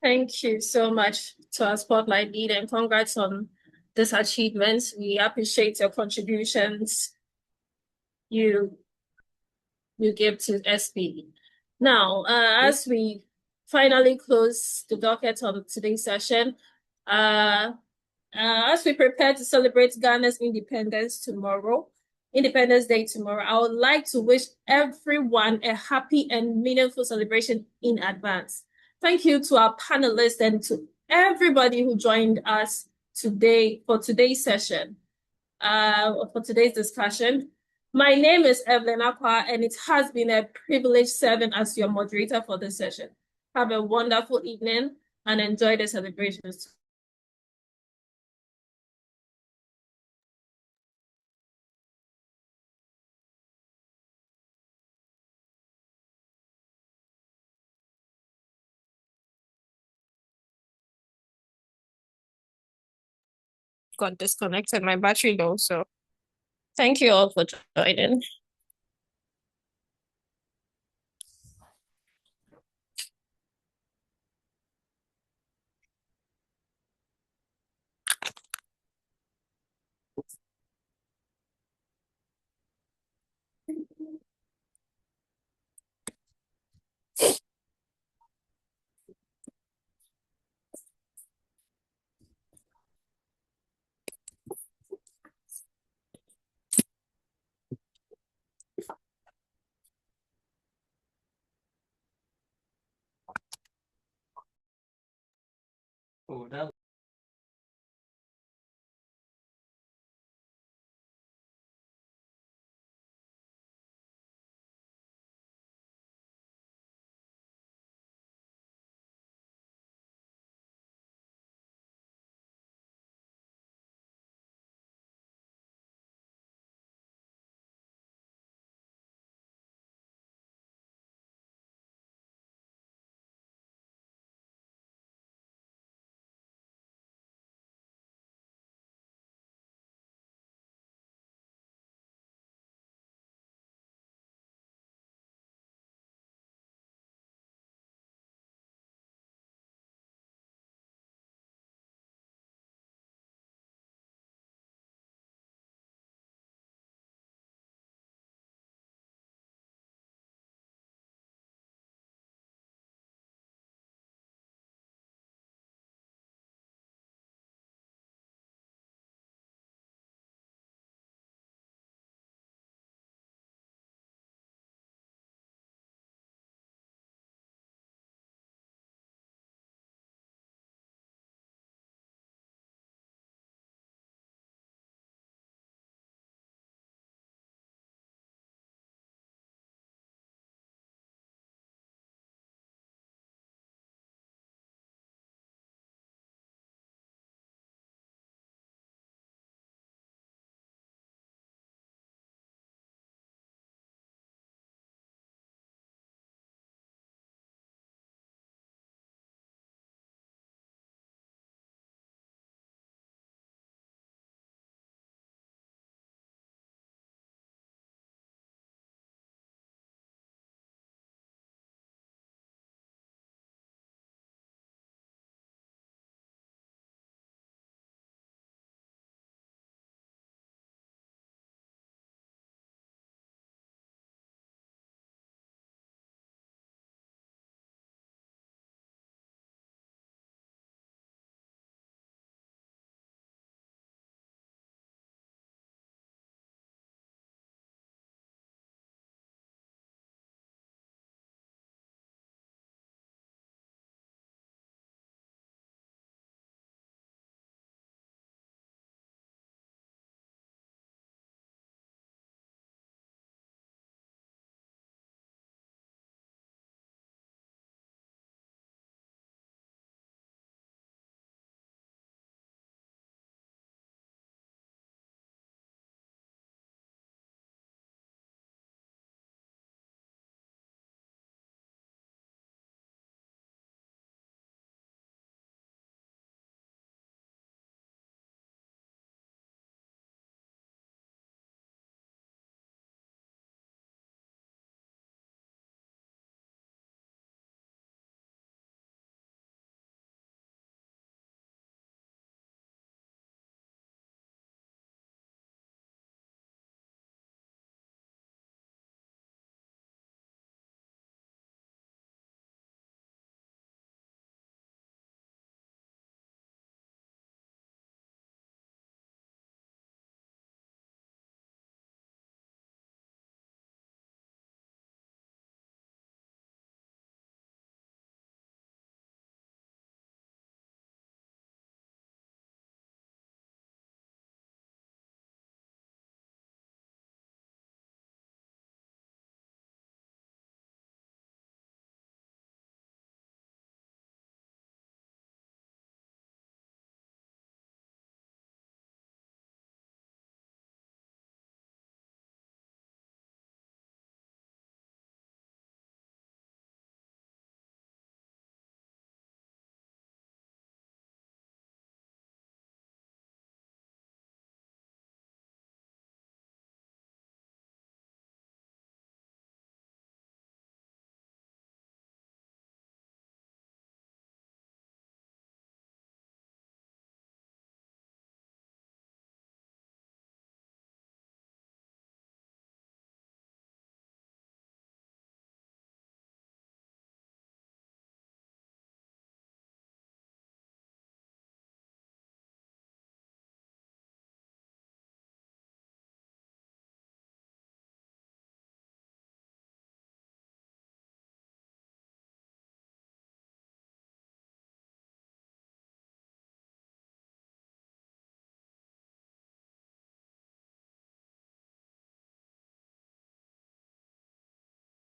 Thank you so much to our spotlight lead, and congrats on this achievement. We appreciate your contributions you give to SB. Now, as we finally close the docket on today's session, as we prepare to celebrate Ghana's Independence Day tomorrow, I would like to wish everyone a happy and meaningful celebration in advance. Thank you to our panelists and to everybody who joined us today for today's session. for today's discussion. My name is Evelyn Akwa, and it has been a privilege serving as your moderator for this session. Have a wonderful evening and enjoy the celebrations. Got disconnected, my battery low, so thank you all for joining.